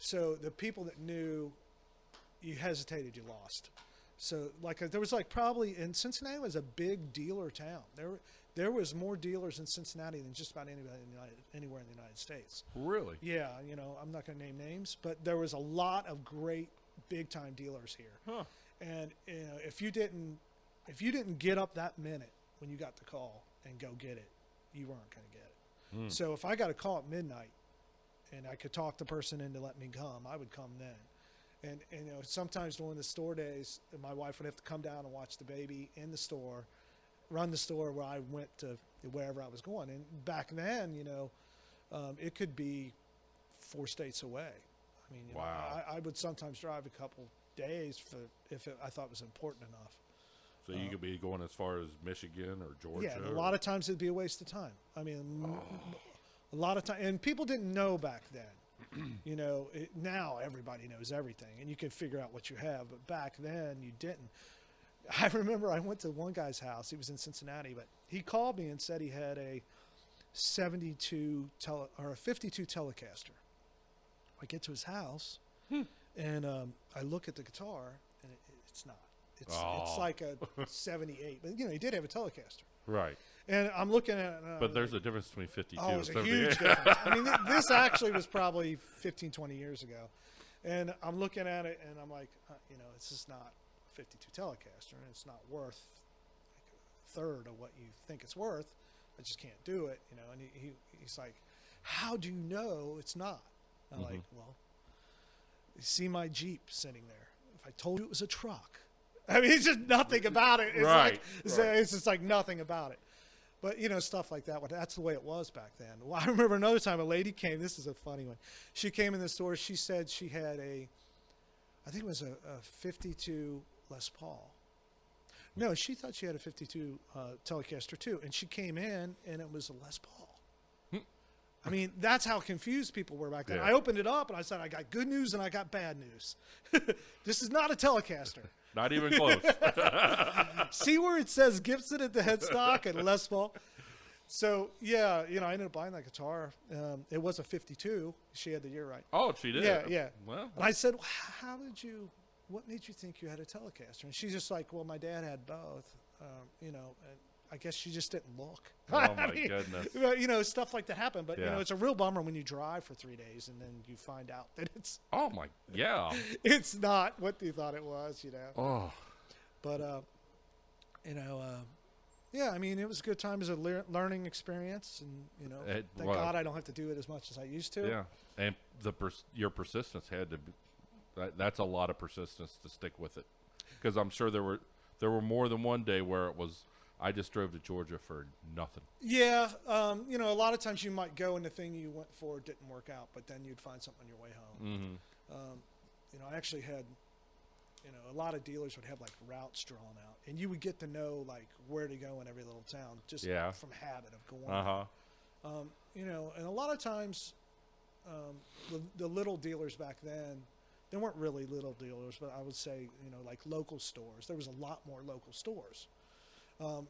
So the people that knew, you hesitated, you lost. So like there was like probably, and Cincinnati was a big dealer town. There was more dealers in Cincinnati than just about anywhere in the United States. Really? Yeah, I'm not going to name names, but there was a lot of great big time dealers here. Huh. And if you didn't get up that minute when you got the call and go get it, you weren't going to get it. So if I got a call at midnight and I could talk the person into letting me come, I would come then. And sometimes during the store days, my wife would have to come down and watch the baby in the store, run the store where I went to wherever I was going. And back then, it could be 4 states away. I mean, wow. I would sometimes drive a couple days if I thought it was important enough. So you could be going as far as Michigan or Georgia? Yeah, a lot of times it'd be a waste of time. I mean, a lot of time, and people didn't know back then. Now everybody knows everything, and you can figure out what you have. But back then, you didn't. I remember I went to one guy's house. He was in Cincinnati, but he called me and said he had a 52 or a 52 Telecaster. I get to his house, and I look at the guitar, and it's not. It's like a 78, but he did have a Telecaster. Right. And I'm looking at it. But there's a difference between 52 and and 78. 78. Huge difference. I mean, this actually was probably 15, 20 years ago. And I'm looking at it, and I'm like, it's just not a 52 Telecaster, and it's not worth like a third of what you think it's worth. I just can't do it, And he's like, how do you know it's not? I'm like, well, you see my Jeep sitting there. If I told you it was a truck. I mean, it's just nothing about it. It's right. It's just like nothing about it. But, stuff like that. That's the way it was back then. Well, I remember another time a lady came. This is a funny one. She came in the store. She said she had I think it was a 52 Les Paul. No, she thought she had a 52 Telecaster too. And she came in, and it was a Les Paul. I mean, that's how confused people were back then. Yeah. I opened it up, and I said, I got good news and I got bad news. This is not a Telecaster. Not even close. See where it says Gibson at the headstock and Les Paul? So, yeah, I ended up buying that guitar. It was a 52. She had the year right. Oh, she did? Yeah. Well, and I said, what made you think you had a Telecaster? And she's just like, well, my dad had both, and I guess she just didn't look. oh, my goodness. Stuff like that happened. But, Yeah. it's a real bummer when you drive for 3 days and then you find out that Oh, my, yeah. it's not what you thought it was, Oh. But, yeah, I mean, it was a good time as a learning experience. And, thank God I don't have to do it as much as I used to. Yeah. And your persistence had to be, that's a lot of persistence to stick with it. Because I'm sure there were more than one day where it was, I just drove to Georgia for nothing. Yeah, a lot of times you might go and the thing you went for didn't work out, but then you'd find something on your way home. I actually had, a lot of dealers would have like routes drawn out, and you would get to know like where to go in every little town just from habit of going. And a lot of times, the little dealers back then, they weren't really little dealers, but I would say, like local stores. There was a lot more local stores.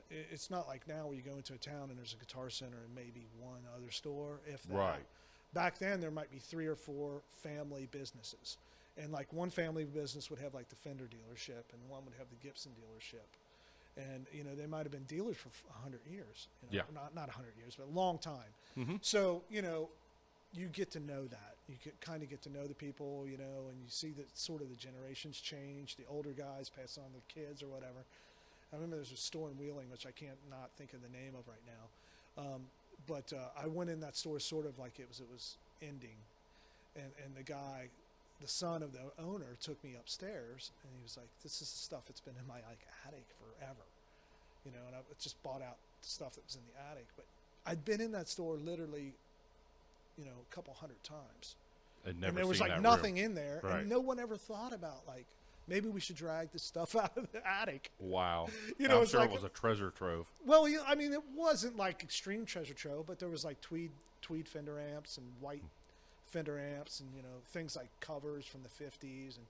It's not like now where you go into a town and there's a Guitar Center and maybe one other store, if that. Right. Back then, there might be 3 or 4 family businesses. And like one family business would have like the Fender dealership, and one would have the Gibson dealership. And, they might have been dealers for 100 years. Not 100 years, but a long time. Mm-hmm. So, you get to know that. You kind of get to know the people, and you see that sort of the generations change. The older guys pass on the kids or whatever. I remember there's a store in Wheeling, which I can't not think of the name of right now. But I went in that store sort of like it was ending. And the son of the owner took me upstairs, and he was like, this is the stuff that's been in my attic forever. And I just bought out the stuff that was in the attic. But I'd been in that store literally, a couple hundred times. And there was like nothing in there. Right. And no one ever thought about like, maybe we should drag this stuff out of the attic. Wow. I'm sure it was a treasure trove. Well, I mean, it wasn't like extreme treasure trove, but there was like tweed Fender amps and white Fender amps and, things like covers from the 50s and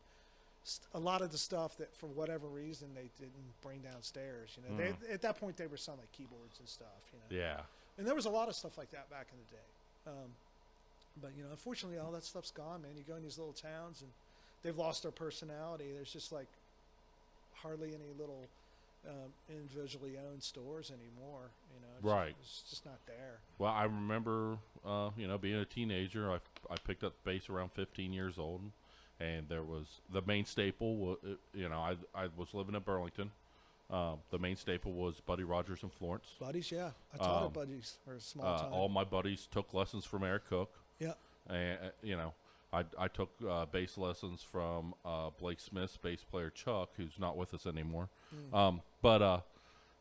a lot of the stuff that for whatever reason they didn't bring downstairs. They, at that point they were selling like keyboards and stuff. Yeah. And there was a lot of stuff like that back in the day. But unfortunately, all that stuff's gone, man. You go in these little towns and they've lost their personality. There's just like hardly any little individually owned stores anymore. Right. It's just not there. Well, I remember, being a teenager. I picked up bass around 15 years old, and there was the main staple. I was living in Burlington. The main staple was Buddy Rogers and Florence. Buddies, yeah. I taught at Buddies for a small time. All my buddies took lessons from Eric Cook. Yeah. And, I took bass lessons from Blake Smith's bass player Chuck, who's not with us anymore.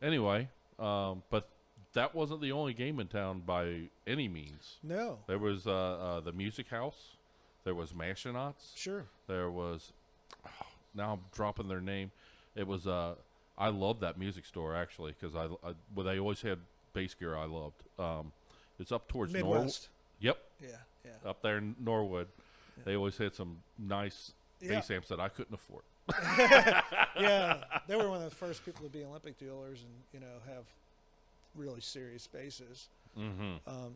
Anyway, but that wasn't the only game in town by any means. No. There was the Music House. There was Mashanauts. Sure. There was, now I'm dropping their name. It was, I loved that music store, actually, because they always had bass gear I loved. It's up towards Midwest. Yep. Yeah. Up there in Norwood. Yeah. They always had some nice bass amps that I couldn't afford. Yeah. They were one of the first people to be Olympic dealers and, have really serious basses. Mm-hmm.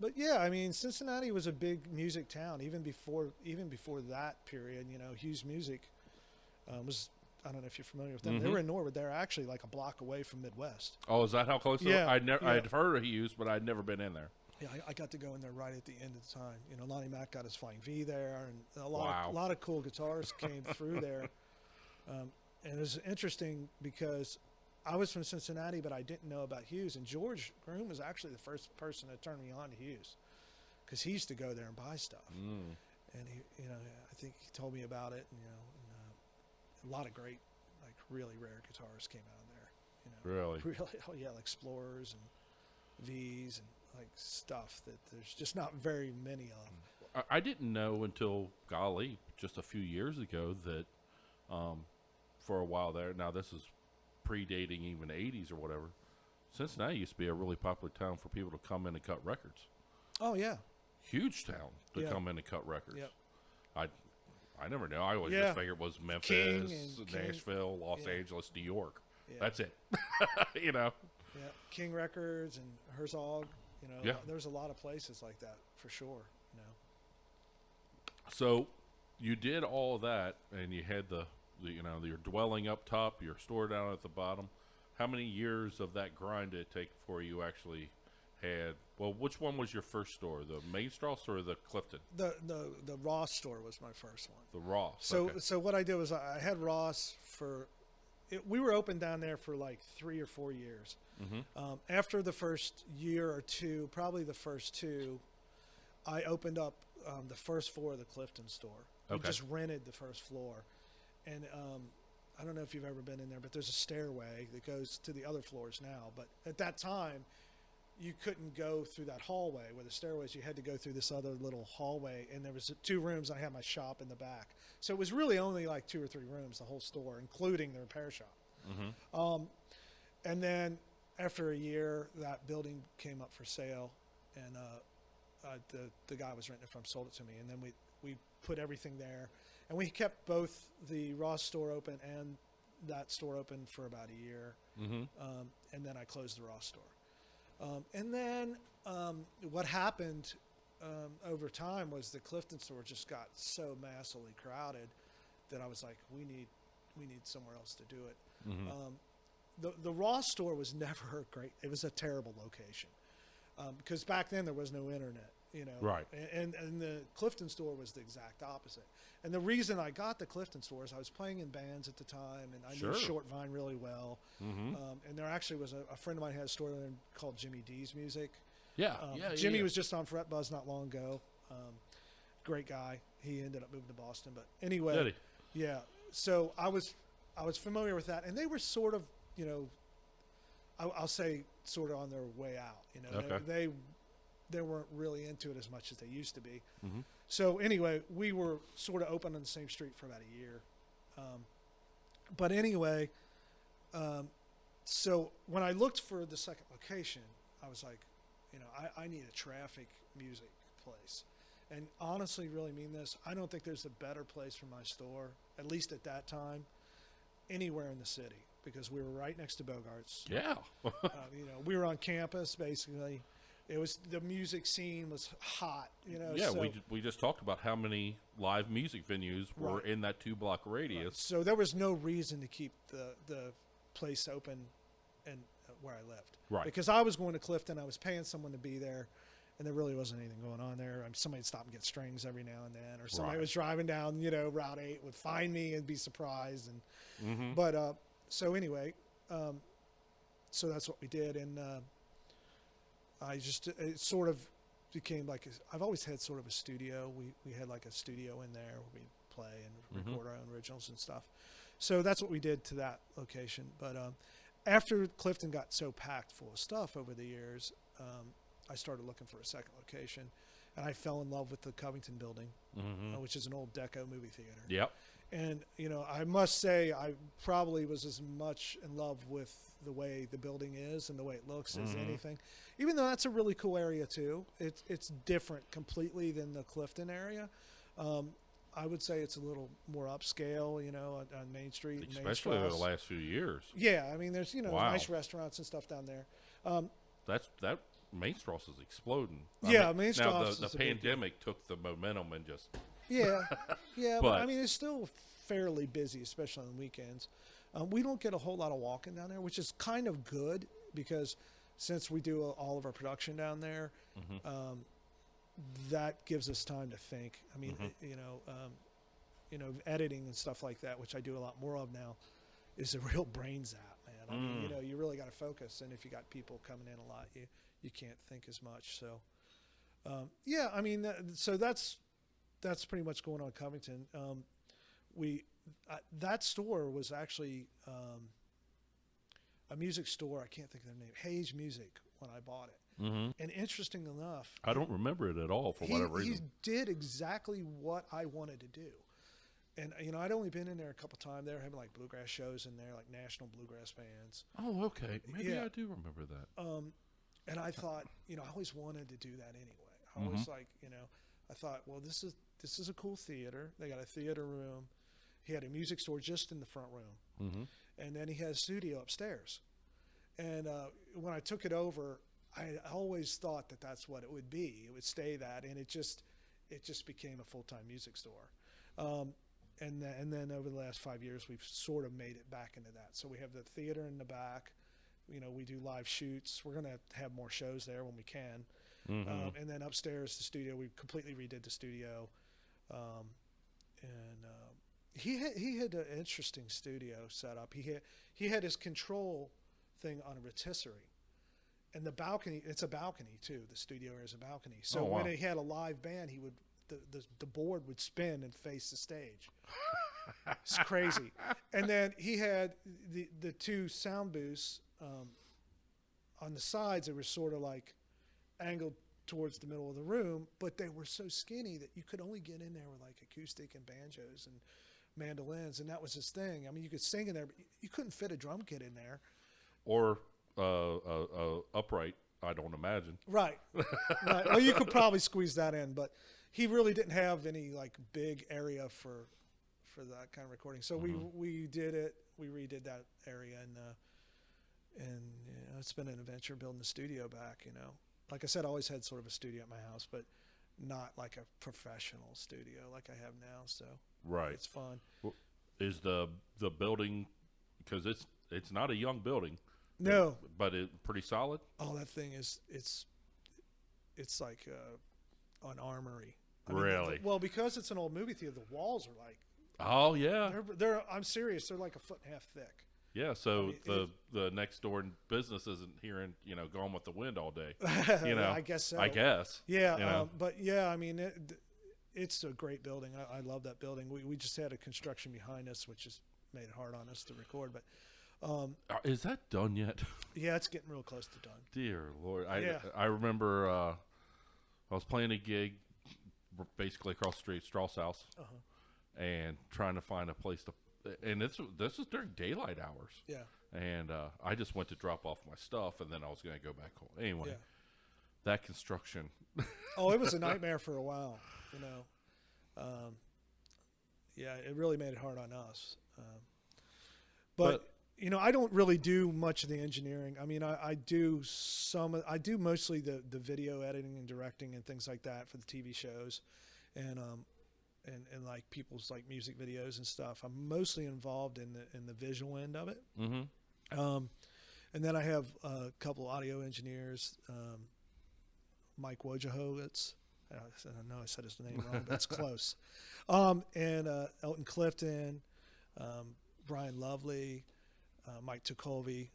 But yeah, I mean, Cincinnati was a big music town even before that period. Hughes Music was, I don't know if you're familiar with them. Mm-hmm. They were in Norwood. They're actually like a block away from Midwest. Oh, is that how close? Yeah. I'd heard of Hughes, but I'd never been in there. Yeah, I got to go in there right at the end of the time. Lonnie Mack got his Flying V there, and a Wow. lot of cool guitars came through there. And it was interesting because I was from Cincinnati, but I didn't know about Hughes. And George Groom was actually the first person to turn me on to Hughes because he used to go there and buy stuff. Mm. And I think he told me about it. And, a lot of great, like really rare guitars came out of there. Really? Really, oh yeah, like Explorers and V's and like stuff that there's just not very many of. I didn't know until, golly, just a few years ago that for a while there, now this is predating even 80s or whatever, Cincinnati used to be a really popular town for people to come in and cut records. Oh, yeah. Huge town to come in and cut records. Yep. I never knew. I always just figured it was Memphis, Nashville, Los Angeles, New York. Yeah. That's it. Yeah. King Records and Herzog. There's a lot of places like that for sure. So you did all of that, and you had your dwelling up top, your store down at the bottom. How many years of that grind did it take before you actually had? Well, which one was your first store, the Main Strasse or the Clifton? The Ross store was my first one. The Ross. So what I did was I had Ross for. We were open down there for like 3 or 4 years. Mm-hmm. After the first year or two, probably the first two, I opened up the first floor of the Clifton store. We just rented the first floor. And I don't know if you've ever been in there, but there's a stairway that goes to the other floors now. But at that time, you couldn't go through that hallway where the stairways. You had to go through this other little hallway. And there was 2 rooms. I had my shop in the back. So it was really only like 2 or 3 rooms, the whole store, including the repair shop. Mm-hmm. And then after a year, that building came up for sale. And the guy was renting it from sold it to me. And then we put everything there. And we kept both the Ross store open and that store open for about a year. Mm-hmm. And then I closed the Ross store. And then what happened over time was the Clifton store just got so massively crowded that I was like, we need somewhere else to do it. Mm-hmm. The Ross store was never a great. It was a terrible location because back then there was no internet. Right. And the Clifton store was the exact opposite. And the reason I got the Clifton store is I was playing in bands at the time, and I knew Short Vine really well. Mm-hmm. And there actually was a friend of mine had a store there called Jimmy D's Music. Yeah. Jimmy was just on Fret Buzz not long ago. Great guy. He ended up moving to Boston, but anyway. Did he? Yeah. So I was familiar with that, and they were sort of, I'll say sort of on their way out. Okay. They weren't really into it as much as they used to be. Mm-hmm. So anyway, we were sort of open on the same street for about a year. But anyway, so when I looked for the second location, I was like, I need a traffic music place. And honestly, really mean this, I don't think there's a better place for my store, at least at that time, anywhere in the city, because we were right next to Bogart's. Yeah. We were on campus, basically. It was the music scene was hot, you know. Yeah, so, we just talked about how many live music venues were Right. in that 2-block radius. Right. So there was no reason to keep the place open and where I lived. Right. Because I was going to Clifton, I was paying someone to be there, and there really wasn't anything going on there. Somebody would stop and get strings every now and then, or somebody Right. was driving down, you know, Route 8 would find me and be surprised. And Mm-hmm. but so anyway, so that's what we did, and it sort of became like I've always had sort of a studio. We had like a studio in there where we play and record our own originals and stuff. So that's what we did to that location. But after Clifton got so packed full of stuff over the years, I started looking for a second location, and I fell in love with the Covington building, which is an old Deco movie theater. Yep. And, you know, I must say I probably was as much in love with the way the building is and the way it looks as anything. Even though that's a really cool area, too. It's different completely than the Clifton area. I would say it's a little more upscale, you know, on Main Street. Especially over the last few years. Yeah, I mean, there's, you know, Wow. nice restaurants and stuff down there. That Main Strasse is exploding. Yeah, Main Strasse Now is the a big deal. pandemic took the momentum and just Yeah, yeah, but But- I mean, it's still fairly busy, especially on the weekends. We don't get a whole lot of walking down there, which is kind of good because since we do all of our production down there, that gives us time to think. I mean, you know, editing and stuff like that, which I do a lot more of now, is a real brain zap, man. I mean, you know, you really got to focus, and if you got people coming in a lot, you can't think as much. So, yeah, I mean, so that's pretty much going on in Covington. That store was actually a music store. I can't think of the name. Hayes Music when I bought it. And interesting enough, I don't remember it at all for whatever he reason. did exactly what I wanted to do. And, you know, I'd only been in there a couple times. They were having like bluegrass shows in there, like national bluegrass bands. Oh, okay. Maybe Yeah. I do remember that. And I thought, you know, I always wanted to do that anyway. I always like, you know, I thought, well, this is a cool theater. They got a theater room. He had a music store just in the front room. And then he had a studio upstairs. And when I took it over, I always thought that that's what it would be. It would stay that, and it just became a full-time music store. And then over the last 5 years, we've sort of made it back into that. So we have the theater in the back. You know, we do live shoots. We're going to have more shows there when we can. And then upstairs, the studio, we completely redid the studio. He had an interesting studio set up. He had his control thing on a rotisserie. And the balcony, it's a balcony too. The studio is a balcony. So when he had a live band, he would the board would spin and face the stage. It's crazy. And then he had the two sound booths on the sides. They were sort of like angled towards the middle of the room, but they were so skinny that you could only get in there with like acoustic and banjos and mandolins, and that was his thing. I mean, you could sing in there, but you couldn't fit a drum kit in there. Or upright, I don't imagine. Right. Right. Well, you could probably squeeze that in, but he really didn't have any like big area for that kind of recording. So we did it. We redid that area, and you know, it's been an adventure building the studio back. You know, like I said, I always had sort of a studio at my house, but not like a professional studio like I have now. So Right. it's fun. Is the building, because it's not a young building. No, But it pretty solid? oh, that thing is it's like an armory. I mean, Really? well, because it's an old movie theater, the walls are like Oh, yeah. they're I'm serious. They're like a foot and a half thick. Yeah, so I mean, the next door business isn't hearing, Gone with the Wind all day. You know, I guess so. I guess. Yeah, you know? but yeah, I mean, it's a great building. I love that building. We just had a construction behind us, which has made it hard on us to record. But Is that done yet? yeah, it's getting real close to done. Dear Lord. Yeah. I remember I was playing a gig basically across the street, Strauss House, and trying to find a place to. And this is during daylight hours. Yeah. And I just went to drop off my stuff, and then I was going to go back home. Anyway, Yeah. that construction. Oh, it was a nightmare for a while. You know. Yeah, it really made it hard on us. But I don't really do much of the engineering. I mean, I do mostly the video editing and directing and things like that for the TV shows, and like people's like music videos and stuff. I'm mostly involved in the visual end of it. Mm-hmm. And then I have a couple audio engineers, Mike Wojciechowicz. I know I said his name wrong, but it's close. And Elton Clifton, Brian Lovely, Mike Tukolvi.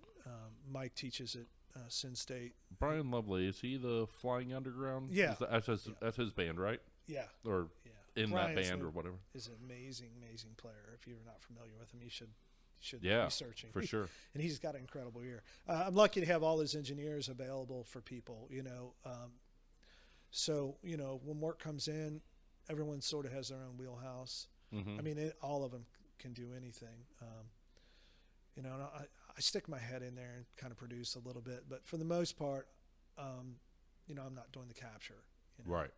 Mike teaches at Sin State. Brian Lovely, is he the Flying Underground? Yeah. That's his band, right? Yeah. Or in Brian's that band or whatever. Is an amazing player. If you're not familiar with him, you should yeah, be searching. For sure. And he's got an incredible ear. I'm lucky to have all his engineers available for people, So, when work comes in, everyone sort of has their own wheelhouse. Mm-hmm. I mean, all of them can do anything. And I stick my head in there and kind of produce a little bit. But for the most part, I'm not doing the capture. Right.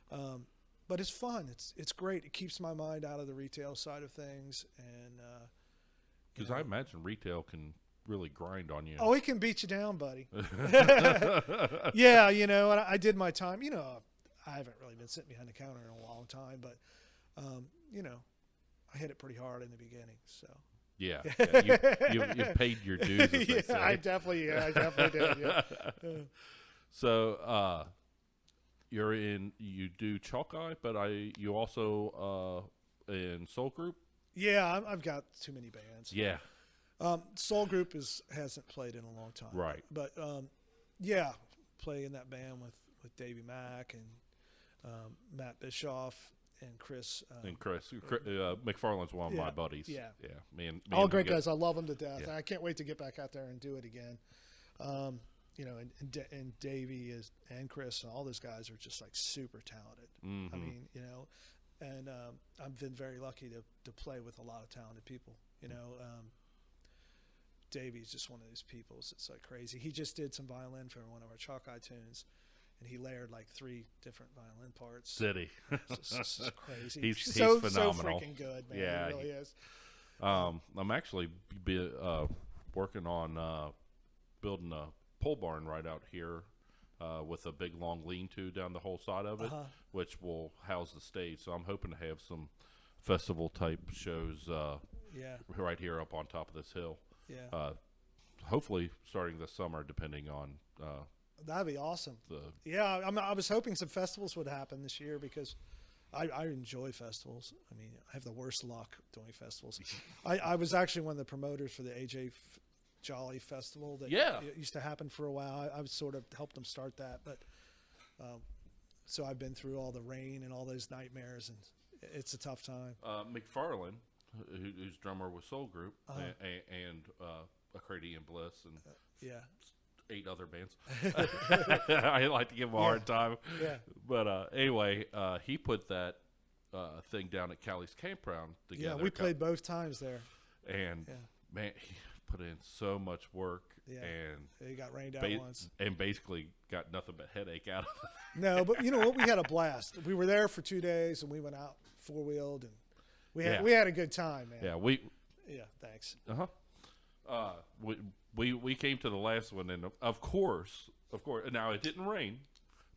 But it's fun. It's great. It keeps my mind out of the retail side of things. And because I imagine retail can really grind on you. Oh, it can beat you down, buddy. Yeah, and I did my time. I haven't really been sitting behind the counter in a long time, but I hit it pretty hard in the beginning. So yeah, you paid your dues. As they say. I definitely did. Yeah. So you do Chalk Eye, but you also in Soul Group. Yeah, I've got too many bands. Yeah. Soul Group hasn't played in a long time. Right. But play in that band with Davey Mack and Matt Bischoff and Chris. McFarland's one of my buddies. Yeah. Yeah. Me all and great guys. I love them to death. Yeah. I can't wait to get back out there and do it again. And Davey and Chris and all those guys are just like super talented. Mm-hmm. I mean, and I've been very lucky to play with a lot of talented people. Davey's just one of those people. It's like crazy. He just did some violin for one of our Chalk Eye tunes, and he layered like 3 different violin parts. City. It's just crazy. He's so phenomenal. So freaking good, man. Yeah, he really is. I'm actually working on building a pole barn right out here with a big long lean-to down the whole side of it, which will house the stage. So I'm hoping to have some festival-type shows right here up on top of this hill. Yeah. Hopefully starting this summer, depending on that'd be awesome. I was hoping some festivals would happen this year because I enjoy festivals. I mean, I have the worst luck doing festivals. I was actually one of the promoters for the AJ Jolly Festival that used to happen for a while. I sort of helped them start that, but so I've been through all the rain and all those nightmares, and it's a tough time. McFarland, who's drummer with Soul Group, and Accordion Bliss, and 8 other bands. I like to give him a hard time. Yeah. But anyway, he put that thing down at Callie's Campground together. Yeah, we played both times there. And, man, he put in so much work. Yeah. And he got rained out once. And basically got nothing but headache out of it. No, but you know what? We had a blast. We were there for 2 days, and we went out 4-wheeled, and we had a good time, man. Yeah, thanks. We came to the last one, and of course, now it didn't rain,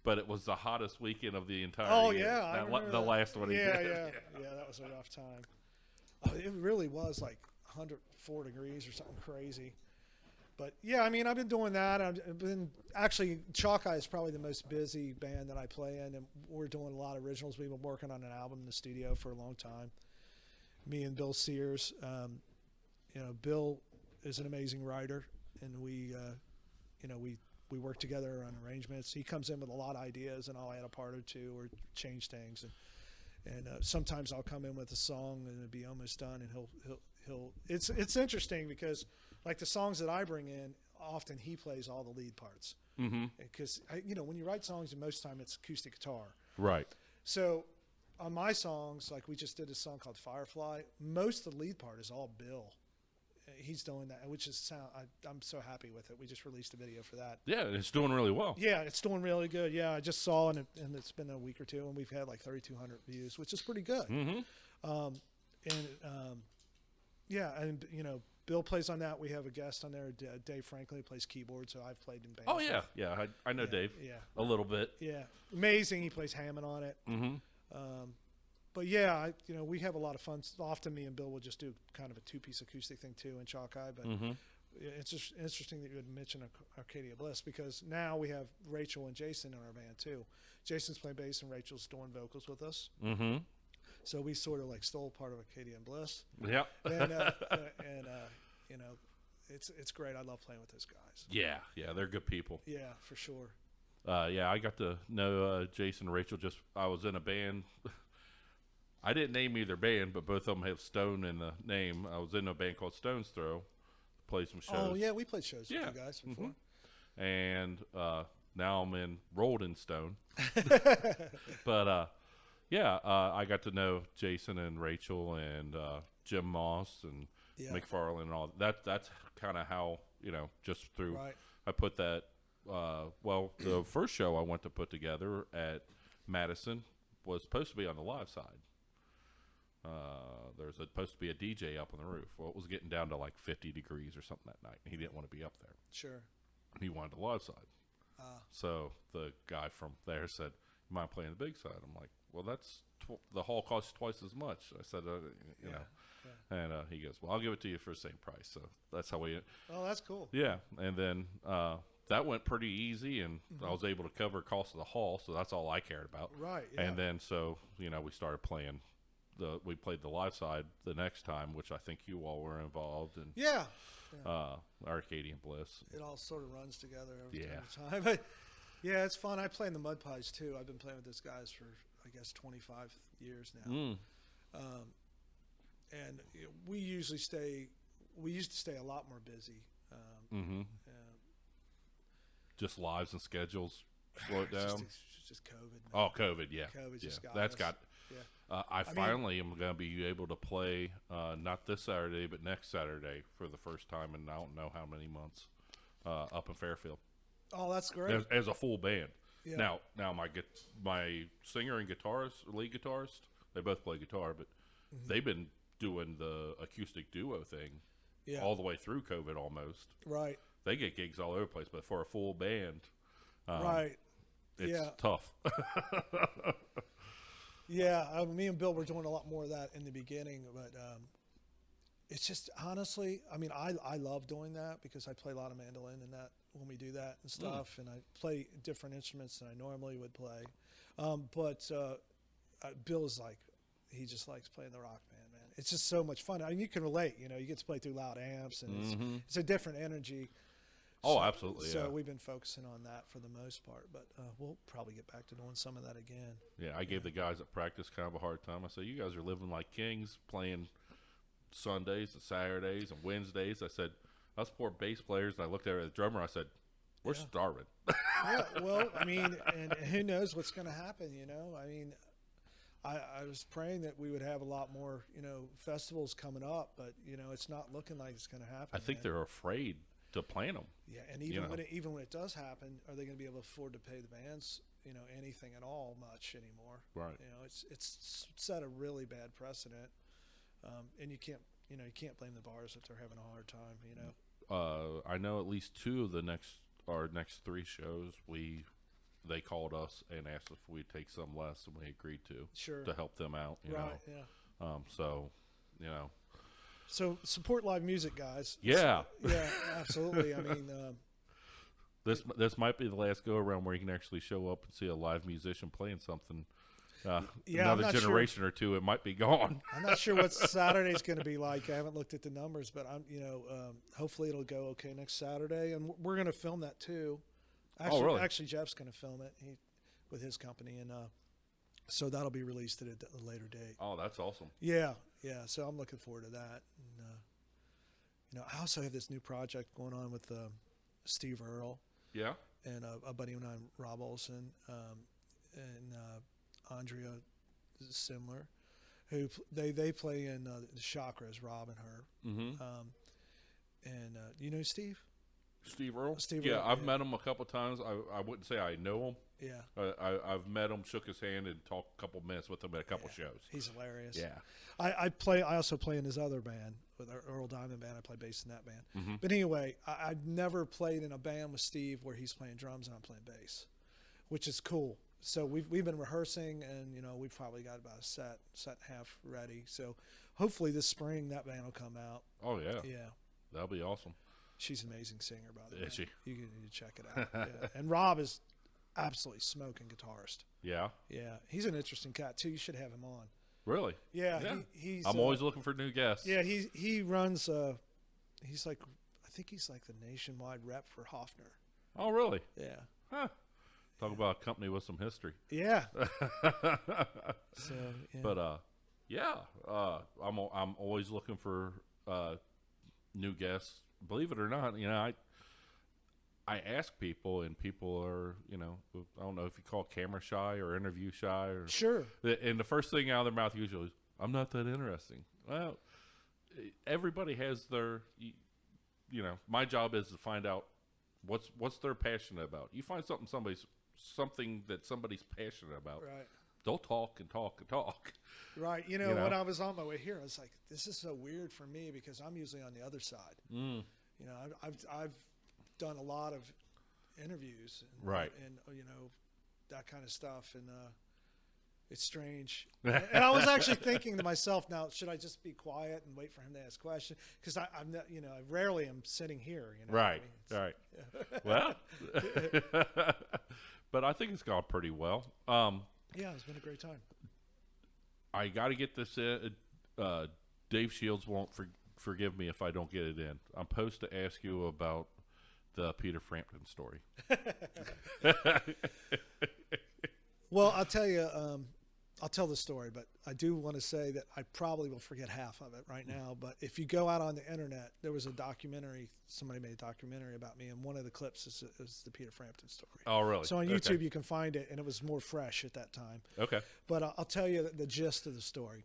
but it was the hottest weekend of the entire year. I remember the last one. Yeah, that was a rough time. It really was like 104 degrees or something crazy. But yeah, I mean, I've been doing that. I've been actually Chalk Eye is probably the most busy band that I play in, and we're doing a lot of originals. We've been working on an album in the studio for a long time. Me and Bill Sears. Bill is an amazing writer, and we work together on arrangements. He comes in with a lot of ideas, and I'll add a part or two or change things. And sometimes I'll come in with a song and it'll be almost done, and he'll. It's interesting because like the songs that I bring in, often he plays all the lead parts. Mm-hmm. Because when you write songs, most of the time it's acoustic guitar. Right. So on my songs, like we just did a song called Firefly, most of the lead part is all Bill. He's doing that, which is I'm so happy with it. We just released a video for that. Yeah, it's doing really well. Yeah, it's doing really good. Yeah, I just saw and it's been a week or two, and we've had like 3,200 views, which is pretty good. Mm-hmm. Bill plays on that. We have a guest on there, Dave Franklin, who plays keyboard. So I've played in bands. Oh yeah. I know Dave. Yeah. A little bit. Yeah. Amazing. He plays Hammond on it. Mm-hmm. But yeah, we have a lot of fun. Often me and Bill will just do kind of a 2-piece acoustic thing too in Chalkeye. But it's just interesting that you would mention Arcadia Bliss, because now we have Rachel and Jason in our band too. Jason's playing bass and Rachel's doing vocals with us. Mm-hmm. So we sort of like stole part of Arcadia and Bliss. Yep. And it's great. I love playing with those guys. Yeah, they're good people. Yeah, for sure. I got to know Jason and Rachel. I was in a band. I didn't name either band, but both of them have Stone in the name. I was in a band called Stone's Throw. Played some shows. Oh yeah, we played shows with you guys before. Mm-hmm. And now I'm in Rolled in Stone. But I got to know Jason and Rachel and Jim Moss and McFarlane and all that. That's kind of how, just through. Right. I put that. The first show I went to put together at Madison was supposed to be on the live side. There's supposed to be a DJ up on the roof. Well, it was getting down to like 50 degrees or something that night, and he didn't want to be up there. Sure. He wanted the live side. So the guy from there said, "You mind playing the big side?" I'm like, "Well, that's the hall costs twice as much." I said, you know, and he goes, "Well, I'll give it to you for the same price." So that's how we. Oh, that's cool. Yeah, and then that went pretty easy, and I was able to cover cost of the hall, so that's all I cared about. Right. Yeah. And then so we started playing. We played the live side the next time, which I think you all were involved in. Yeah. Arcadian Bliss. It all sort of runs together every time. But yeah, it's fun. I play in the Mud Pies too. I've been playing with those guys for, I guess, 25 years now. And we used to stay a lot more busy. Just lives and schedules slow it down. Just COVID. Man. Oh, COVID, yeah. COVID just got That's us. got. Yeah. I finally am going to be able to play not this Saturday, but next Saturday for the first time in I don't know how many months up in Fairfield. Oh, that's great. As a full band. Yeah. Now my singer and lead guitarist, they both play guitar, but they've been doing the acoustic duo thing all the way through COVID almost. Right. They get gigs all over the place, but for a full band, right. It's tough. Yeah, me and Bill were doing a lot more of that in the beginning, but it's just honestly, I mean, I love doing that because I play a lot of mandolin and that when we do that and stuff, and I play different instruments than I normally would play. But Bill's like, he just likes playing the rock band, man. It's just so much fun. I mean, you can relate, you get to play through loud amps, and it's a different energy. Oh, absolutely. So we've been focusing on that for the most part, but we'll probably get back to doing some of that again. Yeah, I gave the guys at practice kind of a hard time. I said, "You guys are living like kings, playing Sundays and Saturdays and Wednesdays." I said, "Us poor bass players." And I looked at the drummer. I said, "We're starving." Yeah, well, I mean, and who knows what's going to happen? I mean, I was praying that we would have a lot more, festivals coming up, but it's not looking like it's going to happen. I think they're afraid to plan them. Yeah, and even when it does happen, are they going to be able to afford to pay the bands, anything at all much anymore? Right. It's set a really bad precedent, and you can't blame the bars if they're having a hard time. I know at least two of our next three shows they called us and asked if we'd take some less, and we agreed to help them out. Right. Yeah. So support live music, guys. Yeah. Yeah, absolutely. I mean, this might be the last go around where you can actually show up and see a live musician playing something. Another generation or two, it might be gone. I'm not sure what Saturday's going to be like. I haven't looked at the numbers, but hopefully it'll go okay next Saturday, and we're going to film that too. Actually, really? Actually, Jeff's going to film it with his company, and so that'll be released at a later date. Oh, that's awesome. Yeah. So I'm looking forward to that. And, I also have this new project going on with Steve Earle. Yeah. And a buddy of mine, Rob Olson, and Andrea Simler, who they play in the Chakras, Rob and her. Mm-hmm. And you know Steve? Steve Earle? Steve Yeah, Earle, I've yeah. met him a couple times. I wouldn't say I know him. Yeah. I've met him, shook his hand, and talked a couple minutes with him at a couple shows. He's hilarious. Yeah. I also play in his other band with our Earl Diamond band. I play bass in that band. Mm-hmm. But anyway, I've never played in a band with Steve where he's playing drums and I'm playing bass, which is cool. So we've been rehearsing, and we've probably got about a set and a half ready. So hopefully this spring that band will come out. Oh yeah. Yeah. That'll be awesome. She's an amazing singer, by the way. Is she? You need to check it out. Yeah. And Rob is absolutely smoking guitarist. Yeah. Yeah, he's an interesting cat too. You should have him on. Really? Yeah. He's. I'm always looking for new guests. Yeah, he runs. He's like, I think he's like the nationwide rep for Hofner. Oh, really? Yeah. Huh. Talk about a company with some history. Yeah. So. Yeah. But yeah, I'm always looking for new guests. Believe it or not, I ask people, and people are, I don't know if you call it camera shy or interview shy, or Sure. And the first thing out of their mouth usually is, "I'm not that interesting." Well, everybody has their, my job is to find out what's they're passionate about. You find something that somebody's passionate about. Right. They'll talk and talk and talk. Right. When I was on my way here, I was like, this is so weird for me because I'm usually on the other side. Mm. I've done a lot of interviews and, Right. and that kind of stuff, and it's strange. And I was actually thinking to myself, now should I just be quiet and wait for him to ask questions? Because I'm not, I rarely am sitting here. Right. Right. Well, but I think it's gone pretty well. Yeah, it's been a great time. I got to get this in. Dave Shields won't forgive me if I don't get it in. I'm supposed to ask you about the Peter Frampton story. Well, I'll tell you. I'll tell the story, but I do want to say that I probably will forget half of it right now. But if you go out on the internet, there was a documentary. Somebody made a documentary about me, and one of the clips is the Peter Frampton story. Oh, really? So on YouTube, Okay. you can find it, and it was more fresh at that time. Okay. But I'll tell you the gist of the story.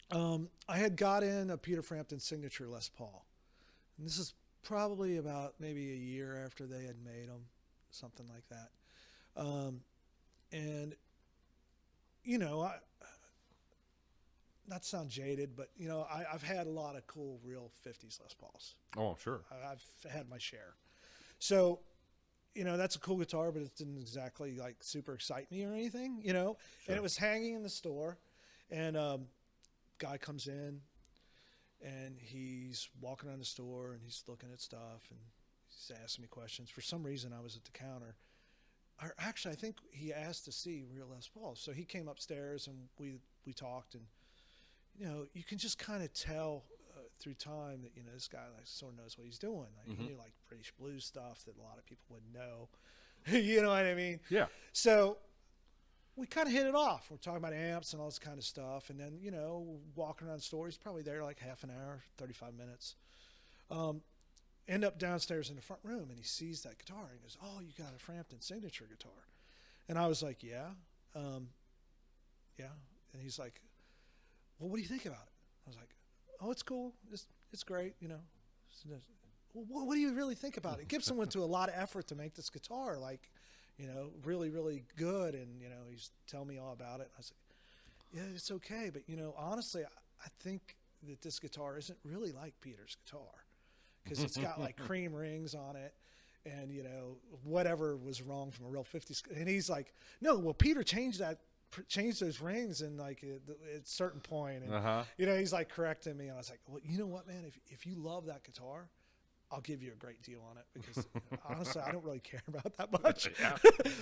I had got in a Peter Frampton signature Les Paul, and this is probably about maybe a year after they had made them, something like that. And I not to sound jaded, but I've had a lot of cool real 50s Les Pauls. Oh, I'm sure. I've had my share. So, that's a cool guitar, but it didn't exactly like super excite me or anything, Sure. And it was hanging in the store, and guy comes in, and he's walking around the store, and he's looking at stuff, and he's asking me questions. For some reason, I was at the counter. Or actually, I think he asked to see real Les Pauls. So he came upstairs, and we talked, and you can just kind of tell through time that this guy sort of knows what he's doing. Like he knew like British blues stuff that a lot of people wouldn't know. You know what I mean? Yeah. So we kind of hit it off. We're talking about amps and all this kind of stuff, and then walking around the store. He's probably there like half an hour, 35 minutes. End up downstairs in the front room, and he sees that guitar, and he goes, "Oh, you got a Frampton signature guitar?" And I was like, "Yeah, yeah." And he's like, "Well, what do you think about it?" I was like, "Oh, it's cool. It's great, Well, what do you really think about it? Gibson went to a lot of effort to make this guitar, like, really, really good, and he's telling me all about it. And I was like, "Yeah, it's okay, but honestly, I think that this guitar isn't really like Peter's guitar." Because it's got like cream rings on it, and whatever was wrong from a real 50s. And he's like, "No, well, Peter changed those rings, and like at a certain point, and he's like correcting me." And I was like, "Well, you know what, man? If you love that guitar, I'll give you a great deal on it because honestly, I don't really care about that much.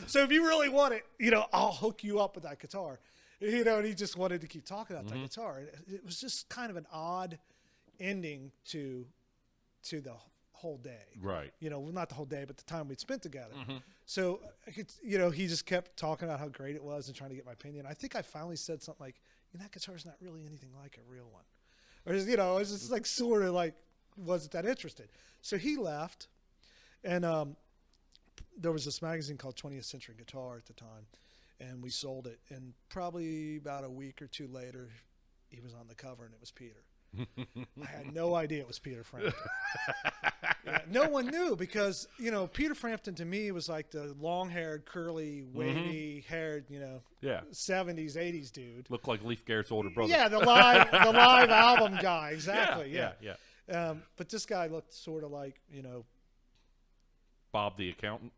So if you really want it, I'll hook you up with that guitar." And he just wanted to keep talking about that guitar. And it was just kind of an odd ending to the whole day. Right. Well, not the whole day, but the time we'd spent together. So I could, he just kept talking about how great it was and trying to get my opinion. I think I finally said something like, "That guitar's not really anything like a real one." Or, it was just like sort of like wasn't that interested. So he left, and there was this magazine called 20th Century Guitar at the time, and we sold it. And probably about a week or two later, he was on the cover, and it was Peter. I had no idea it was Peter Frampton. Yeah, no one knew because, Peter Frampton to me was like the long-haired, curly, wavy-haired, Yeah. 70s, 80s dude. Looked like Leif Garrett's older brother. Yeah, the live album guy, exactly. Yeah. But this guy looked sort of like, Bob the accountant.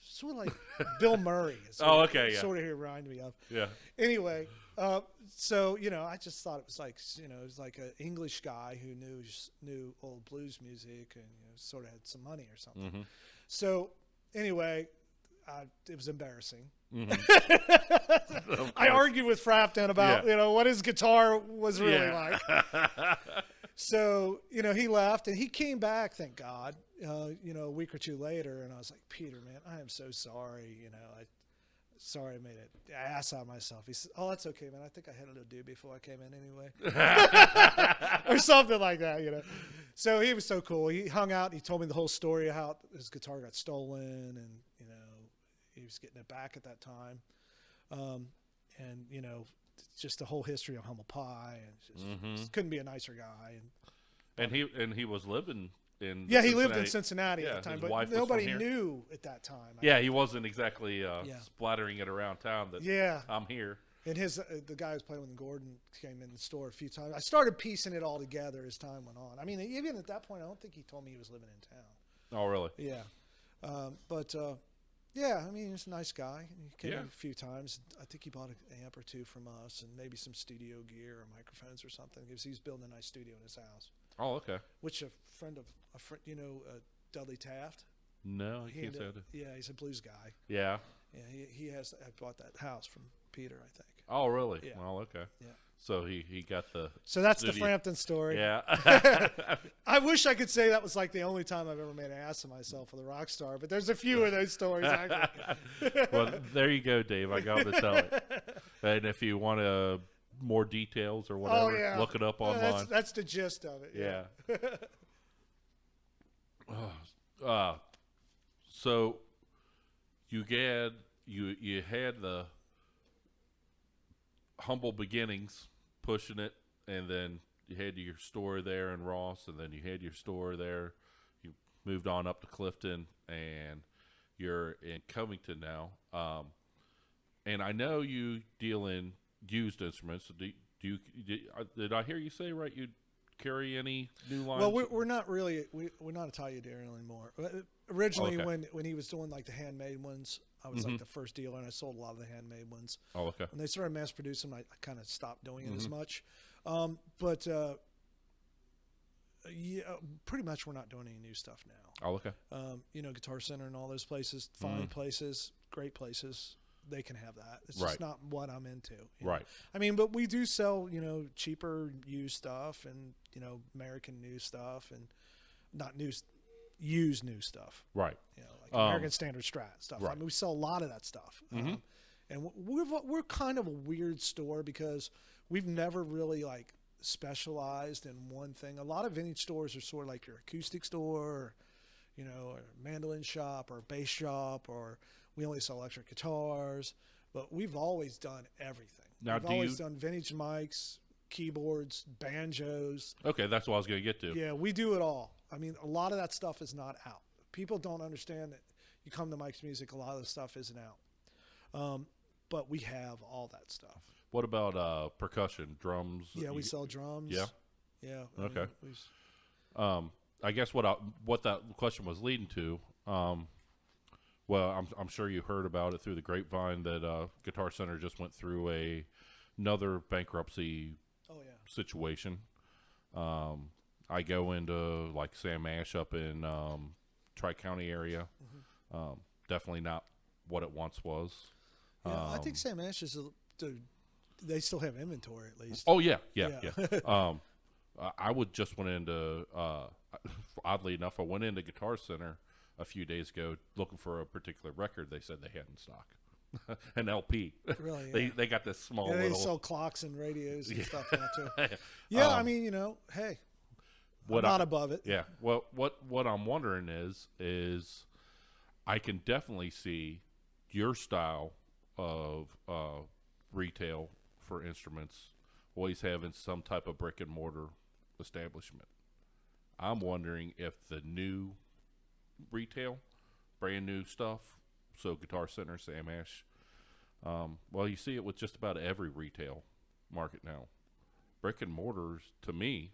sort of like Bill Murray. Oh, okay, yeah. Sort of reminded me of. Yeah. Anyway, so I just thought it was like it was like an English guy who knew old blues music and sort of had some money or something. Mm-hmm. So anyway, it was embarrassing. Mm-hmm. I argued with Frampton about what his guitar was really like. So he left and he came back, thank God. A week or two later, and I was like, Peter, man, I am so sorry. Sorry I made an ass out of myself. He said, oh, that's okay, man. I think I had a little do before I came in anyway. Or something like that, So he was so cool. He hung out and he told me the whole story of how his guitar got stolen and, he was getting it back at that time. And, just the whole history of Humble Pie and just couldn't be a nicer guy. And he was living in he lived in Cincinnati at the time, his wife but was from nobody here. knew at that time. He wasn't exactly splattering it around town that I'm here. And the guy who was playing with Gordon came in the store a few times. I started piecing it all together as time went on. I mean, even at that point, I don't think he told me he was living in town. Oh, really? Yeah. I mean, he's a nice guy. He came in a few times. I think he bought an amp or two from us and maybe some studio gear or microphones or something because he's building a nice studio in his house. Oh, okay. Which a friend, Dudley Taft? No, he can't say that. Yeah, he's a blues guy. Yeah. Yeah, he has bought that house from Peter, I think. Oh, really? Yeah. Well, okay. Yeah. So he got the So that's studio. the Frampton story. Yeah. I wish I could say that was like the only time I've ever made an ass of myself with a rock star, but there's a few of those stories actually. Well, there you go, Dave. I got to tell it. And if you want more details or whatever, look it up online. That's the gist of it. Yeah. So you had the humble beginnings pushing it, and then you had your store there in Ross, and then you had your store there. You moved on up to Clifton, and you're in Covington now. And I know you deal in used instruments. Did I hear you say right? You carry any new lines? Well, we're not really we're not Italian Deer anymore. Originally, when he was doing like the handmade ones, I was like the first dealer, and I sold a lot of the handmade ones. Oh, okay. When they started mass producing them, I kind of stopped doing it as much. Pretty much we're not doing any new stuff now. Oh, okay. Guitar Center and all those places, fine places, great places. They can have that. It's just not what I'm into. Right. I mean, but we do sell, cheaper used stuff and, American new stuff and not used new stuff. Right. Like American Standard Strat stuff. Right. I mean, we sell a lot of that stuff. And we're kind of a weird store because we've never really like specialized in one thing. A lot of vintage stores are sort of like your acoustic store, or mandolin shop or bass shop, or we only sell electric guitars, but we've always done everything. Now, we've always done vintage mics, keyboards, banjos. Okay, that's what I was going to get to. Yeah, we do it all. I mean, a lot of that stuff is not out. People don't understand that you come to Mike's Music, a lot of the stuff isn't out. But we have all that stuff. What about percussion, drums? Yeah, we sell drums. Yeah? Yeah. Okay. I guess what that question was leading to, well, I'm sure you heard about it through the grapevine that Guitar Center just went through another bankruptcy situation. I go into like Sam Ash up in Tri-County area. Definitely not what it once was. Yeah, I think Sam Ash is they still have inventory at least. Oh yeah. I just went into oddly enough, I went into Guitar Center a few days ago looking for a particular record. They said they had in stock. An LP. Really? They got this small they little. sell clocks and radios and stuff now too. Yeah, I mean, hey, I'm not above it. Yeah. Well, what I'm wondering is I can definitely see your style of retail for instruments always having some type of brick and mortar establishment. I'm wondering if the new retail, brand new stuff, so Guitar Center, Sam Ash, well, you see it with just about every retail market now. Brick and mortars, to me,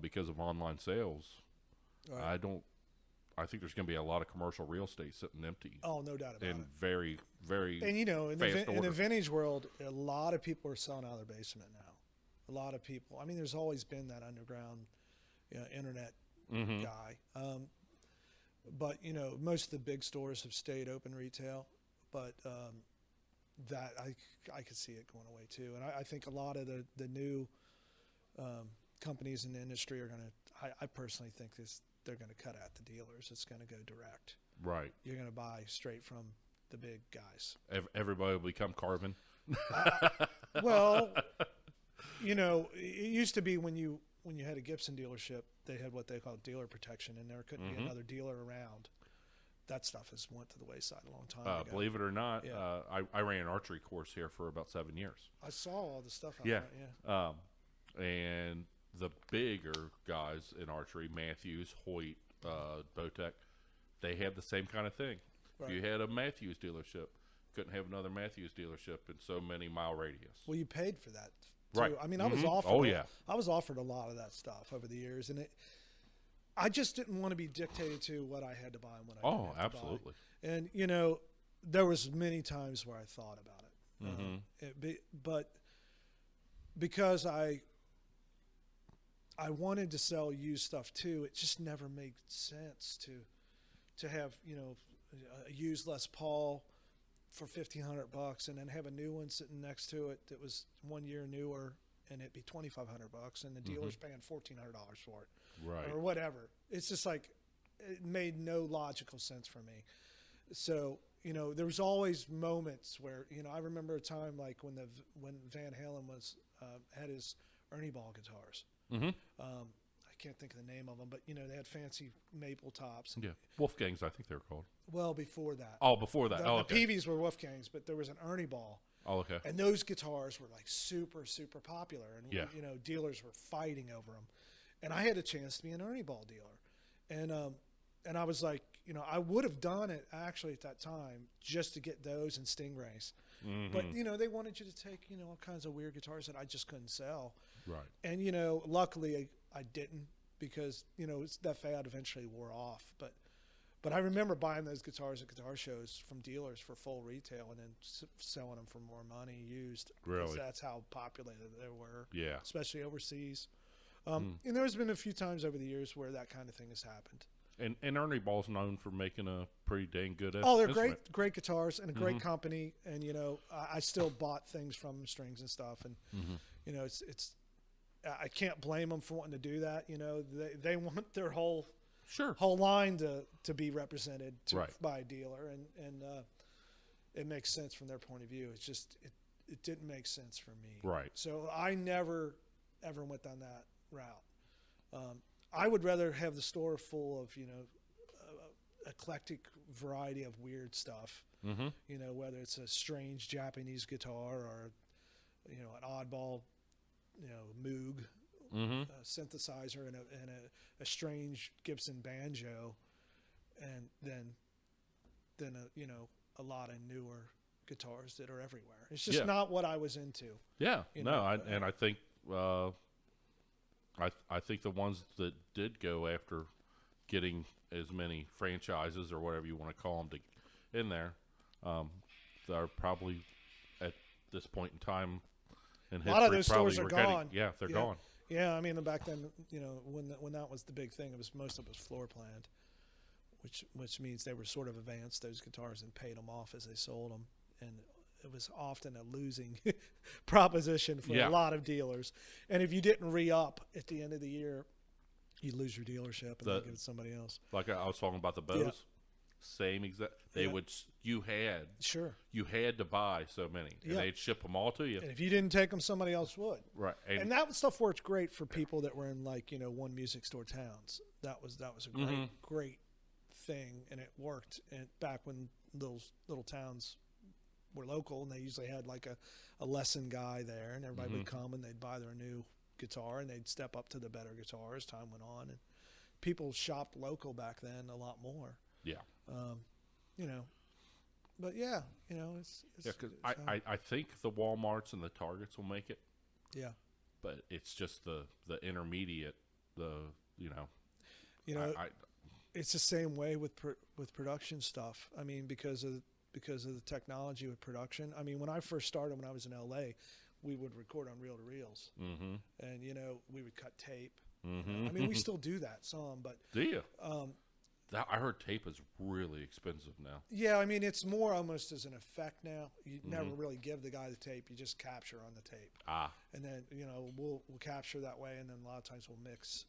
because of online sales, Right. I think there's going to be a lot of commercial real estate sitting empty. Oh, no doubt about In it. very, very And in fast the order. vintage world, a lot of people are selling out of their basement now. A lot of people. I mean, there's always been that underground, internet Mm-hmm. guy. But most of the big stores have stayed open retail. But that I could see it going away too. And I think a lot of the new companies in the industry are going to. I personally think they're going to cut out the dealers. It's going to go direct. Right. You're going to buy straight from the big guys. Everybody will become Carvin. Well, it used to be when you had a Gibson dealership, they had what they called dealer protection, and there couldn't be another dealer around. That stuff has went to the wayside a long time ago. Believe it or not, Yeah. I ran an archery course here for about 7 years. I saw all the stuff out Yeah. there. Yeah. And the bigger guys in archery, Matthews, Hoyt, Bowtech, they have the same kind of thing. Right. If you had a Matthews dealership, couldn't have another Matthews dealership in so many mile radius. Well, you paid for that, too. Right. I mean, I was Mhm. offered. Oh, yeah. I was offered a lot of that stuff over the years, and I just didn't want to be dictated to what I had to buy and what I didn't have to buy. Absolutely. And there was many times where I thought about it, Mhm. but because I wanted to sell used stuff too, it just never made sense to have a used Les Paul for $1,500 and then have a new one sitting next to it that was 1 year newer and it'd be $2,500 and the dealer's paying $1,400 for it. Right. Or whatever. It's just like it made no logical sense for me. So there was always moments where I remember a time like when Van Halen was had his Ernie Ball guitars. Mm-hmm. I can't think of the name of them, but they had fancy maple tops. Yeah. Wolfgangs, I think they were called. Well, before that. Oh, before that. The Okay. PVs were Wolfgangs, but there was an Ernie Ball. Oh, okay. And those guitars were like super, super popular. And, Yeah. dealers were fighting over them. And I had a chance to be an Ernie Ball dealer. And I was like, I would have done it actually at that time just to get those and Stingrays. Mm-hmm. But, they wanted you to take, all kinds of weird guitars that I just couldn't sell. Right. And, luckily I didn't because, that fad eventually wore off. But I remember buying those guitars at guitar shows from dealers for full retail and then selling them for more money used. Really? 'Cause that's how popular they were, Yeah. especially overseas. And there's been a few times over the years where that kind of thing has happened. And Ernie Ball's known for making a pretty dang good They're instrument. great guitars and a great company. And, I still bought things from them, strings and stuff. And, it's I can't blame them for wanting to do that. They want their whole line to be represented by a dealer. And it makes sense from their point of view. It's just, it didn't make sense for me. Right. So I never, ever went down that route. I would rather have the store full of, eclectic variety of weird stuff. Mm-hmm. Whether it's a strange Japanese guitar or, an oddball, Moog synthesizer and a strange Gibson banjo, and then a lot of newer guitars that are everywhere. It's just not what I was into. Yeah. I think I think the ones that did go after getting as many franchises or whatever you want to call them in there, are probably at this point in time in history. A lot of those probably stores are regretting- gone. Yeah, they're gone. Yeah, I mean, back then, when that was the big thing, most of it was floor planned, which means they were sort of advanced those guitars and paid them off as they sold them, and it was often a losing proposition for a lot of dealers. And if you didn't re-up at the end of the year, you lose your dealership and then give it to somebody else. Like I was talking about the bows, same exact. They would you had to buy so many, and they'd ship them all to you. And if you didn't take them, somebody else would. Right, and that stuff worked great for people that were in one music store towns. That was a great thing, and it worked. And back when those little towns were local, and they usually had like a lesson guy there, and everybody would come and they'd buy their new guitar and they'd step up to the better guitar as time went on. people shopped local back then a lot more. Yeah. You know, but yeah, you know, it's Because I think the Walmarts and the Targets will make it. yeah. But it's just the intermediate, you know. It's the same way with production stuff. I mean, because of the technology with production. I mean, when I first started, when I was in LA, we would record on reel to reels, and you know, we would cut tape. I mean, we still do that some, but do you? I heard tape is really expensive now. Yeah, I mean, it's more almost as an effect now. You never really give the guy the tape; you just capture on the tape. And then you know we'll capture that way, and then a lot of times we'll mix.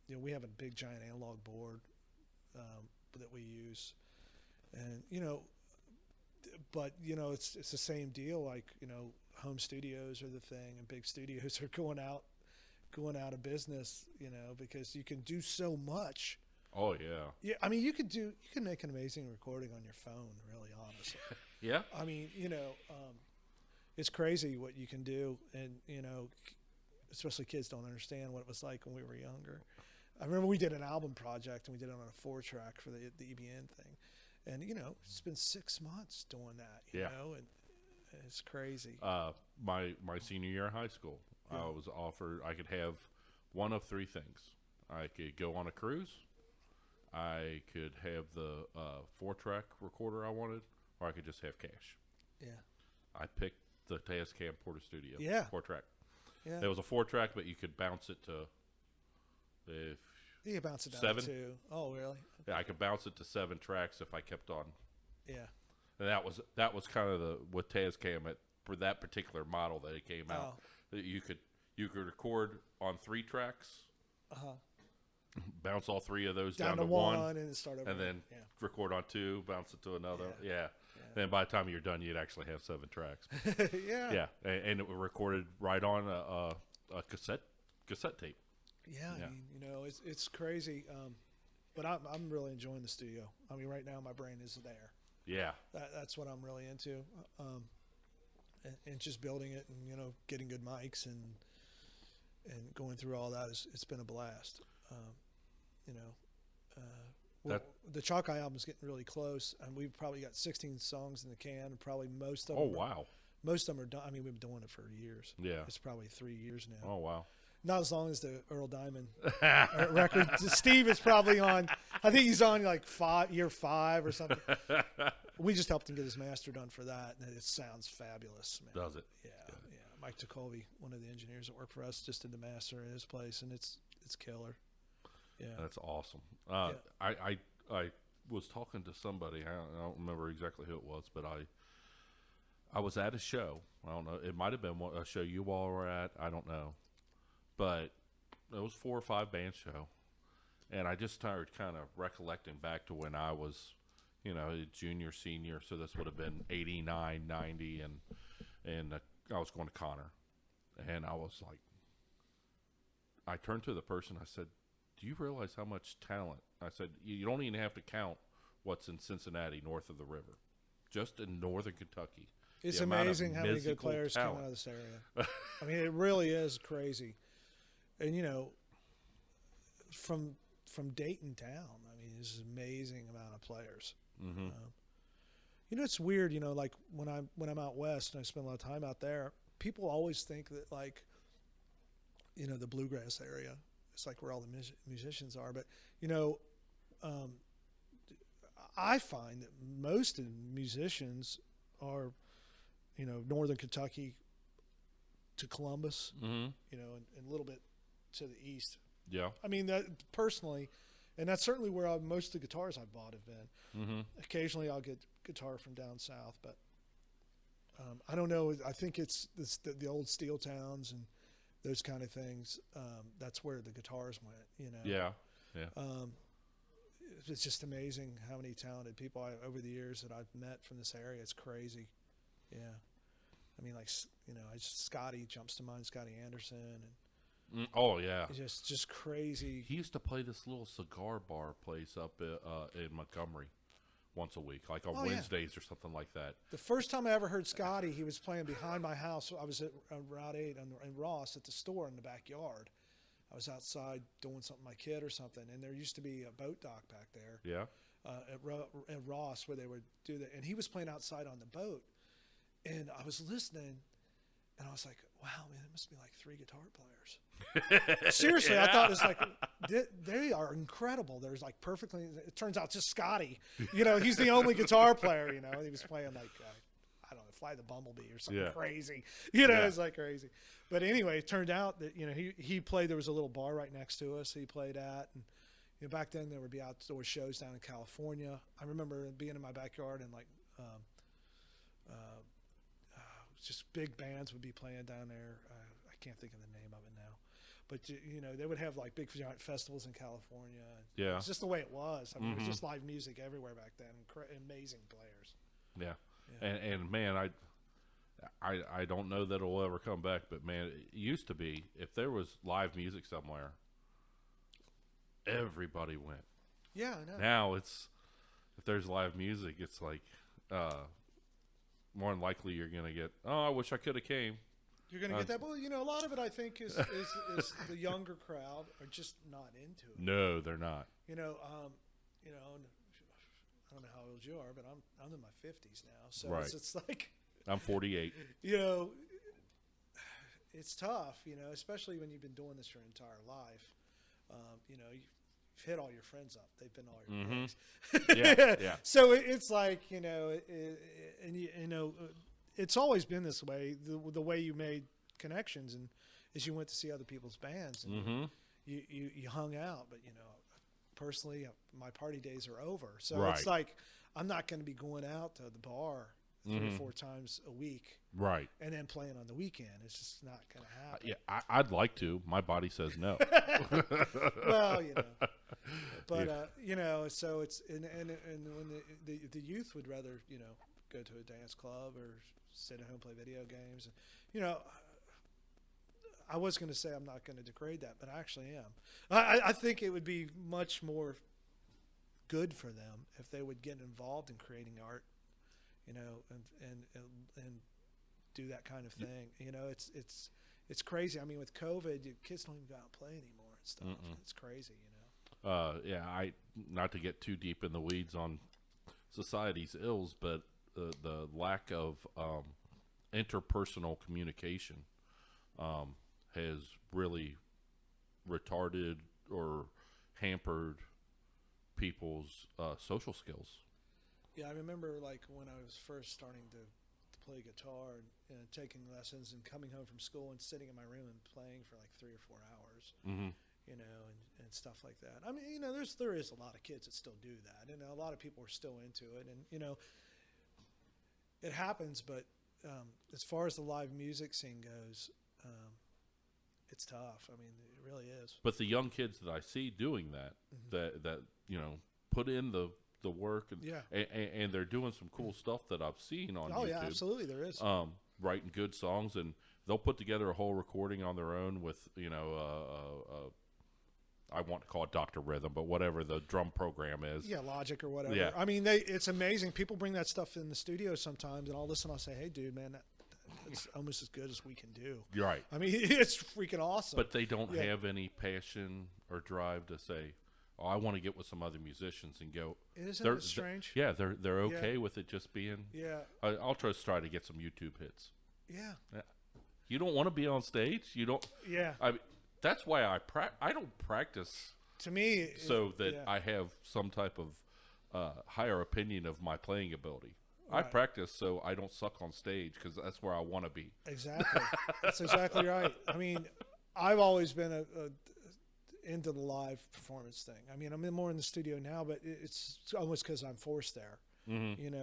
You know, we have a big giant analog board that we use, and you know, but you know, it's the same deal. Like, you know, home studios are the thing, and big studios are going out of business. You know, because you can do so much. Oh yeah. Yeah, I mean, you can make an amazing recording on your phone. Really, honestly. Yeah. I mean, you know, it's crazy what you can do, and you know, especially kids don't understand what it was like when we were younger. I remember we did an album project, and we did it on a 4-track for the EBN thing, and you know, it's been 6 months doing that. You know, and it's crazy. My senior year in high school, I was offered I could have one of 3 things. I could go on a cruise. I could have the 4-track recorder I wanted, or I could just have cash. Yeah. I picked the Tascam Porta Studio. Yeah. 4-track. Yeah. There was a 4-track, but you could bounce it to you can bounce it down 7. to 2. Oh, really? Yeah, I could bounce it to 7 tracks if I kept on. Yeah. And that was kind of with Tascam for that particular model that it came out. That you could record on 3 tracks. Bounce all 3 of those down to 1 and start over. And then record on 2, bounce it to another. Yeah. Then by the time you're done, you'd actually have 7 tracks. Yeah. Yeah, and it was recorded right on a cassette tape. Yeah, I mean, you know, it's crazy, but I'm really enjoying the studio. I mean, right now my brain is there. Yeah, that's what I'm really into, and just building it, and you know, getting good mics and going through all that it's been a blast. You know, the Chalk Eye album is getting really close, and we've probably got 16 songs in the can, and probably most of them. Oh wow! Most of them are done. I mean, we've been doing it for years. Yeah, it's probably 3 years now. Oh wow! Not as long as the Earl Diamond record. Steve is probably on. I think he's on like year 5 or something. We just helped him get his master done for that, and it sounds fabulous, man. Does it? Yeah, yeah. Mike Ticovey, one of the engineers that work for us, just did the master at his place, and it's killer. Yeah, that's awesome. I was talking to somebody. I don't remember exactly who it was, but I was at a show. I don't know. It might have been a show you all were at. I don't know. But it was 4 or 5 band show, and I just started kind of recollecting back to when I was, you know, junior, senior. So this would have been 89, 90, and I was going to Connor, and I was like, I turned to the person. I said, "Do you realize how much talent?" I said, "You don't even have to count what's in Cincinnati, north of the river, just in northern Kentucky." It's amazing how many good players come out of this area. I mean, it really is crazy. And, you know, from Dayton down, I mean, there's an amazing amount of players. You know, it's weird, you know, like when I'm out west and I spend a lot of time out there, people always think that, like, you know, the bluegrass area, it's like where all the musicians are. But, you know, I find that most of the musicians are, you know, northern Kentucky to Columbus, you know, and a little bit to the east. Yeah. I mean, that personally, and that's certainly where most of the guitars I bought have been. Occasionally I'll get guitar from down south, but I don't know. I think it's the old steel towns and those kind of things. That's where the guitars went, you know. Yeah. Yeah. It's just amazing how many talented people over the years that I've met from this area. It's crazy. Yeah. I mean, like, you know, Scotty jumps to mind, Scotty Anderson, and oh yeah, it's just crazy. He used to play this little cigar bar place up in Montgomery once a week, like on Wednesdays or something like that. The first time I ever heard Scotty, he was playing behind my house. I was at Route 8 and Ross at the store in the backyard. I was outside doing something with my kid or something, and there used to be a boat dock back there. Yeah. At Ross, where they would do that, and he was playing outside on the boat, and I was listening, and I was like, "Wow, man, it must be like 3 guitar players." Seriously, I thought it's like they are incredible. There's like perfectly. It turns out just Scotty, he's the only guitar player. He was playing like I don't know, Fly the Bumblebee or something crazy. It's like crazy. But anyway, it turned out that he played. There was a little bar right next to us. He played at, and back then there would be outdoor shows down in California. I remember being in my backyard and like just big bands would be playing down there. I can't think of the name of it now, but they would have like big giant festivals in California. Yeah, it's just the way it was. I mean, it was just live music everywhere back then. Amazing players. Yeah. And man, I don't know that it'll ever come back, but man, it used to be if there was live music somewhere, everybody went. Yeah, I know. Now it's if there's live music, it's like more than likely you're gonna get. Oh, I wish I could have came. You're gonna get that. Well, a lot of it I think is the younger crowd are just not into it. No, they're not. I don't know how old you are, but I'm in my 50s now, so right. it's like I'm 48. It's tough, especially when you've been doing this your entire life. You've hit all your friends up; they've been all your friends. Yeah. So it's like it's always been this way. The way you made connections and is you went to see other people's bands and you hung out, but personally, my party days are over. So it's like I'm not going to be going out to the bar 3 or 4 times a week, right? And then playing on the weekend. It's just not going to happen. Yeah, I'd like to. My body says no. Well, but so it's and when the youth would rather go to a dance club or sit at home play video games, I was going to say I'm not going to degrade that, but I actually am. I think it would be much more good for them if they would get involved in creating art, and do that kind of thing. It's crazy. I mean, with COVID, kids don't even go out and play anymore and stuff. It's crazy, I not to get too deep in the weeds on society's ills, but the lack of interpersonal communication has really retarded or hampered people's social skills. Yeah, I remember like when I was first starting to play guitar and taking lessons and coming home from school and sitting in my room and playing for like 3 or 4 hours, and stuff like that. I mean, there is a lot of kids that still do that, and a lot of people are still into it, and it happens. But as far as the live music scene goes, it's tough. I mean, it really is. But the young kids that I see doing that, that put in the work, and they're doing some cool stuff that I've seen on YouTube. Oh, yeah, absolutely, there is. Writing good songs, and they'll put together a whole recording on their own with, I want to call it Dr. Rhythm, but whatever the drum program is. Yeah, Logic or whatever. Yeah. I mean, it's amazing. People bring that stuff in the studio sometimes, and I'll listen. I'll say, hey, dude, man, it's almost as good as we can do. You're right. I mean, it's freaking awesome. But they don't have any passion or drive to say, oh, I want to get with some other musicians and go. Isn't it strange? Yeah, they're okay with it just being. Yeah. I'll just try to get some YouTube hits. Yeah. You don't want to be on stage. You don't. Yeah. That's why I don't practice. To me, so that I have some type of higher opinion of my playing ability. Right. I practice so I don't suck on stage because that's where I want to be. Exactly. That's exactly right. I mean, I've always been into the live performance thing. I mean, I'm more in the studio now, but it's almost because I'm forced there. Mm-hmm.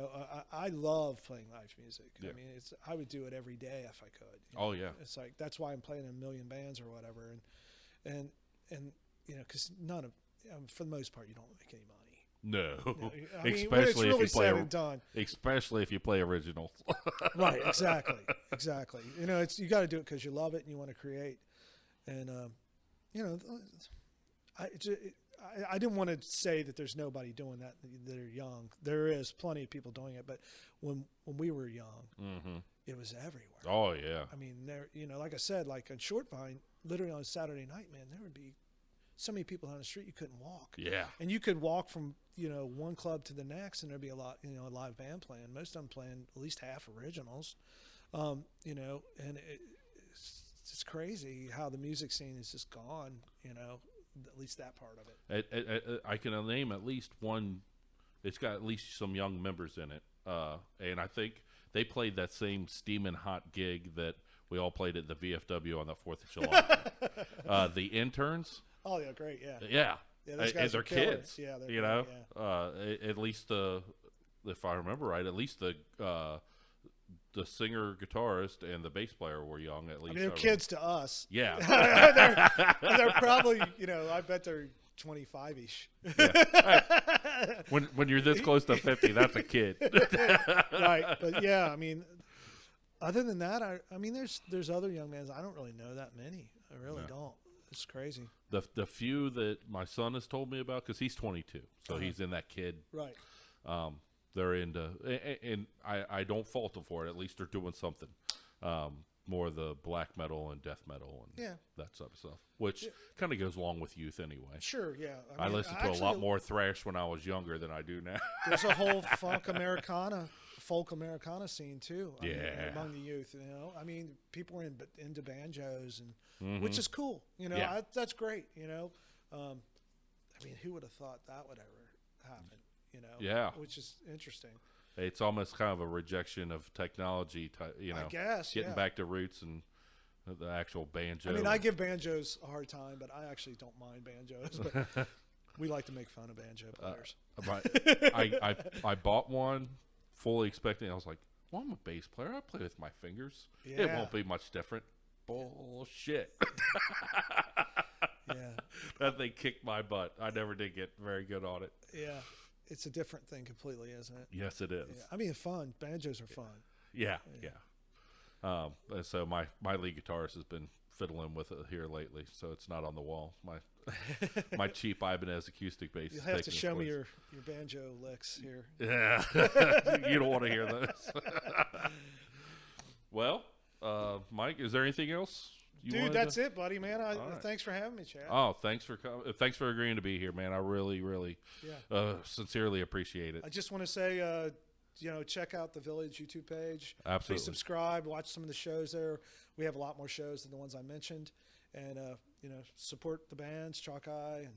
I love playing live music. Yeah. I mean, I would do it every day if I could. Oh yeah. It's like that's why I'm playing in a million bands or whatever, and because none of for the most part you don't make any money. No, I mean, especially really if you play done. Especially if you play originals. Right. Exactly. You got to do it because you love it and you want to create, and I didn't want to say that there's nobody doing that are young. There is plenty of people doing it, but when we were young, it was everywhere. Oh yeah. I mean, there, like I said, like on Short Vine, literally on Saturday night, man, there would be so many people on the street you couldn't walk. Yeah. And you could walk from, one club to the next, and there'd be a lot, a live band playing. Most of them playing at least half originals, and it's crazy how the music scene is just gone, at least that part of it. I can name at least one. It's got at least some young members in it, and I think they played that same steaming hot gig that we all played at the VFW on the 4th of July. The Interns. Oh yeah, great, yeah. Yeah, those guys and they're are killer. kids. Yeah, they're great, yeah. At least if I remember right, at least the singer, guitarist, and the bass player were young. At least they're kids to us. Yeah, they're probably, I bet they're 25-ish. Yeah. When you're this close to 50, that's a kid. Right, but yeah, I mean, other than that, I mean, there's other young bands. I don't really know that many. I really don't. It's crazy. The few that my son has told me about, because he's 22, so he's in that kid. Right. They're into, and I don't fault them for it. At least they're doing something. More of the black metal and death metal and that type of stuff, which kind of goes along with youth anyway. Sure, yeah. I listened to a lot more thrash when I was younger than I do now. There's a whole folk Americana scene too. I mean, among the youth, I mean, people were into banjos and which is cool. That's great. I mean, who would have thought that would ever happen? Which is interesting. It's almost kind of a rejection of technology, I guess, getting back to roots and the actual banjo. I mean, I give banjos a hard time, but I actually don't mind banjos. But we like to make fun of banjo players. I bought one fully expecting. I was like, well, I'm a bass player. I play with my fingers. Yeah. It won't be much different. Bullshit. Yeah. That thing kicked my butt. I never did get very good on it. Yeah. It's a different thing completely, isn't it? Yes, it is. Yeah. I mean, fun. Banjos are fun. Yeah. And so my lead guitarist has been fiddling with it here lately, so it's not on the wall. My cheap Ibanez acoustic bass. You'll have to show me your banjo licks here. Yeah. You don't want to hear those. Well, Mike, is there anything else? Dude, that's it, buddy, man. Thanks for having me, Chad. Oh, thanks for agreeing to be here, man. I really, really sincerely appreciate it. I just want to say, check out the Village YouTube page. Absolutely. Please subscribe. Watch some of the shows there. We have a lot more shows than the ones I mentioned. And, support the bands, Chalk Eye,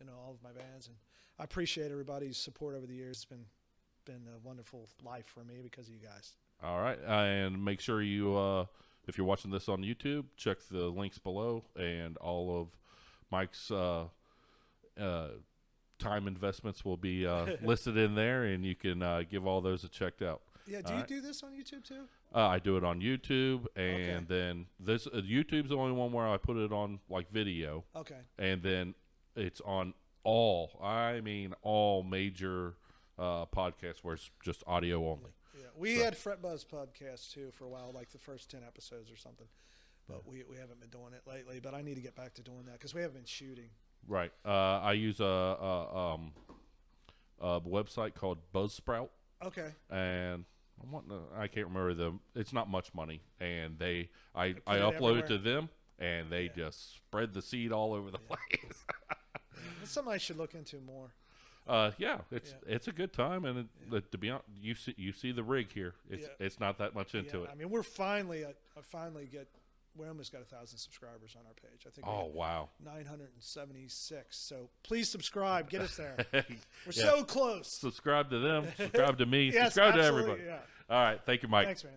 and all of my bands. And I appreciate everybody's support over the years. It's been a wonderful life for me because of you guys. All right. And make sure you... if you're watching this on YouTube, check the links below, and all of Mike's time investments will be listed in there, and you can give all those a checked out. Yeah, do you do this on YouTube too? I do it on YouTube, and then this YouTube's the only one where I put it on like video. Okay. And then it's on all major podcasts where it's just audio only. Yeah, we had Fret Buzz podcast too for a while, like the first 10 episodes or something. But we haven't been doing it lately. But I need to get back to doing that because we haven't been shooting. Right. I use a website called Buzzsprout. Okay. And I can't remember it's not much money, and I upload it to them, and they just spread the seed all over the place. That's something I should look into more. It's a good time, and to be honest, you see the rig here. It's not that much into it. I mean, we almost got 1,000 subscribers on our page. I think. Oh wow. 976. So please subscribe. Get us there. We're so close. Subscribe to them. Subscribe to me. Yes, subscribe to absolutely, everybody. Yeah. All right. Thank you, Mike. Thanks, man.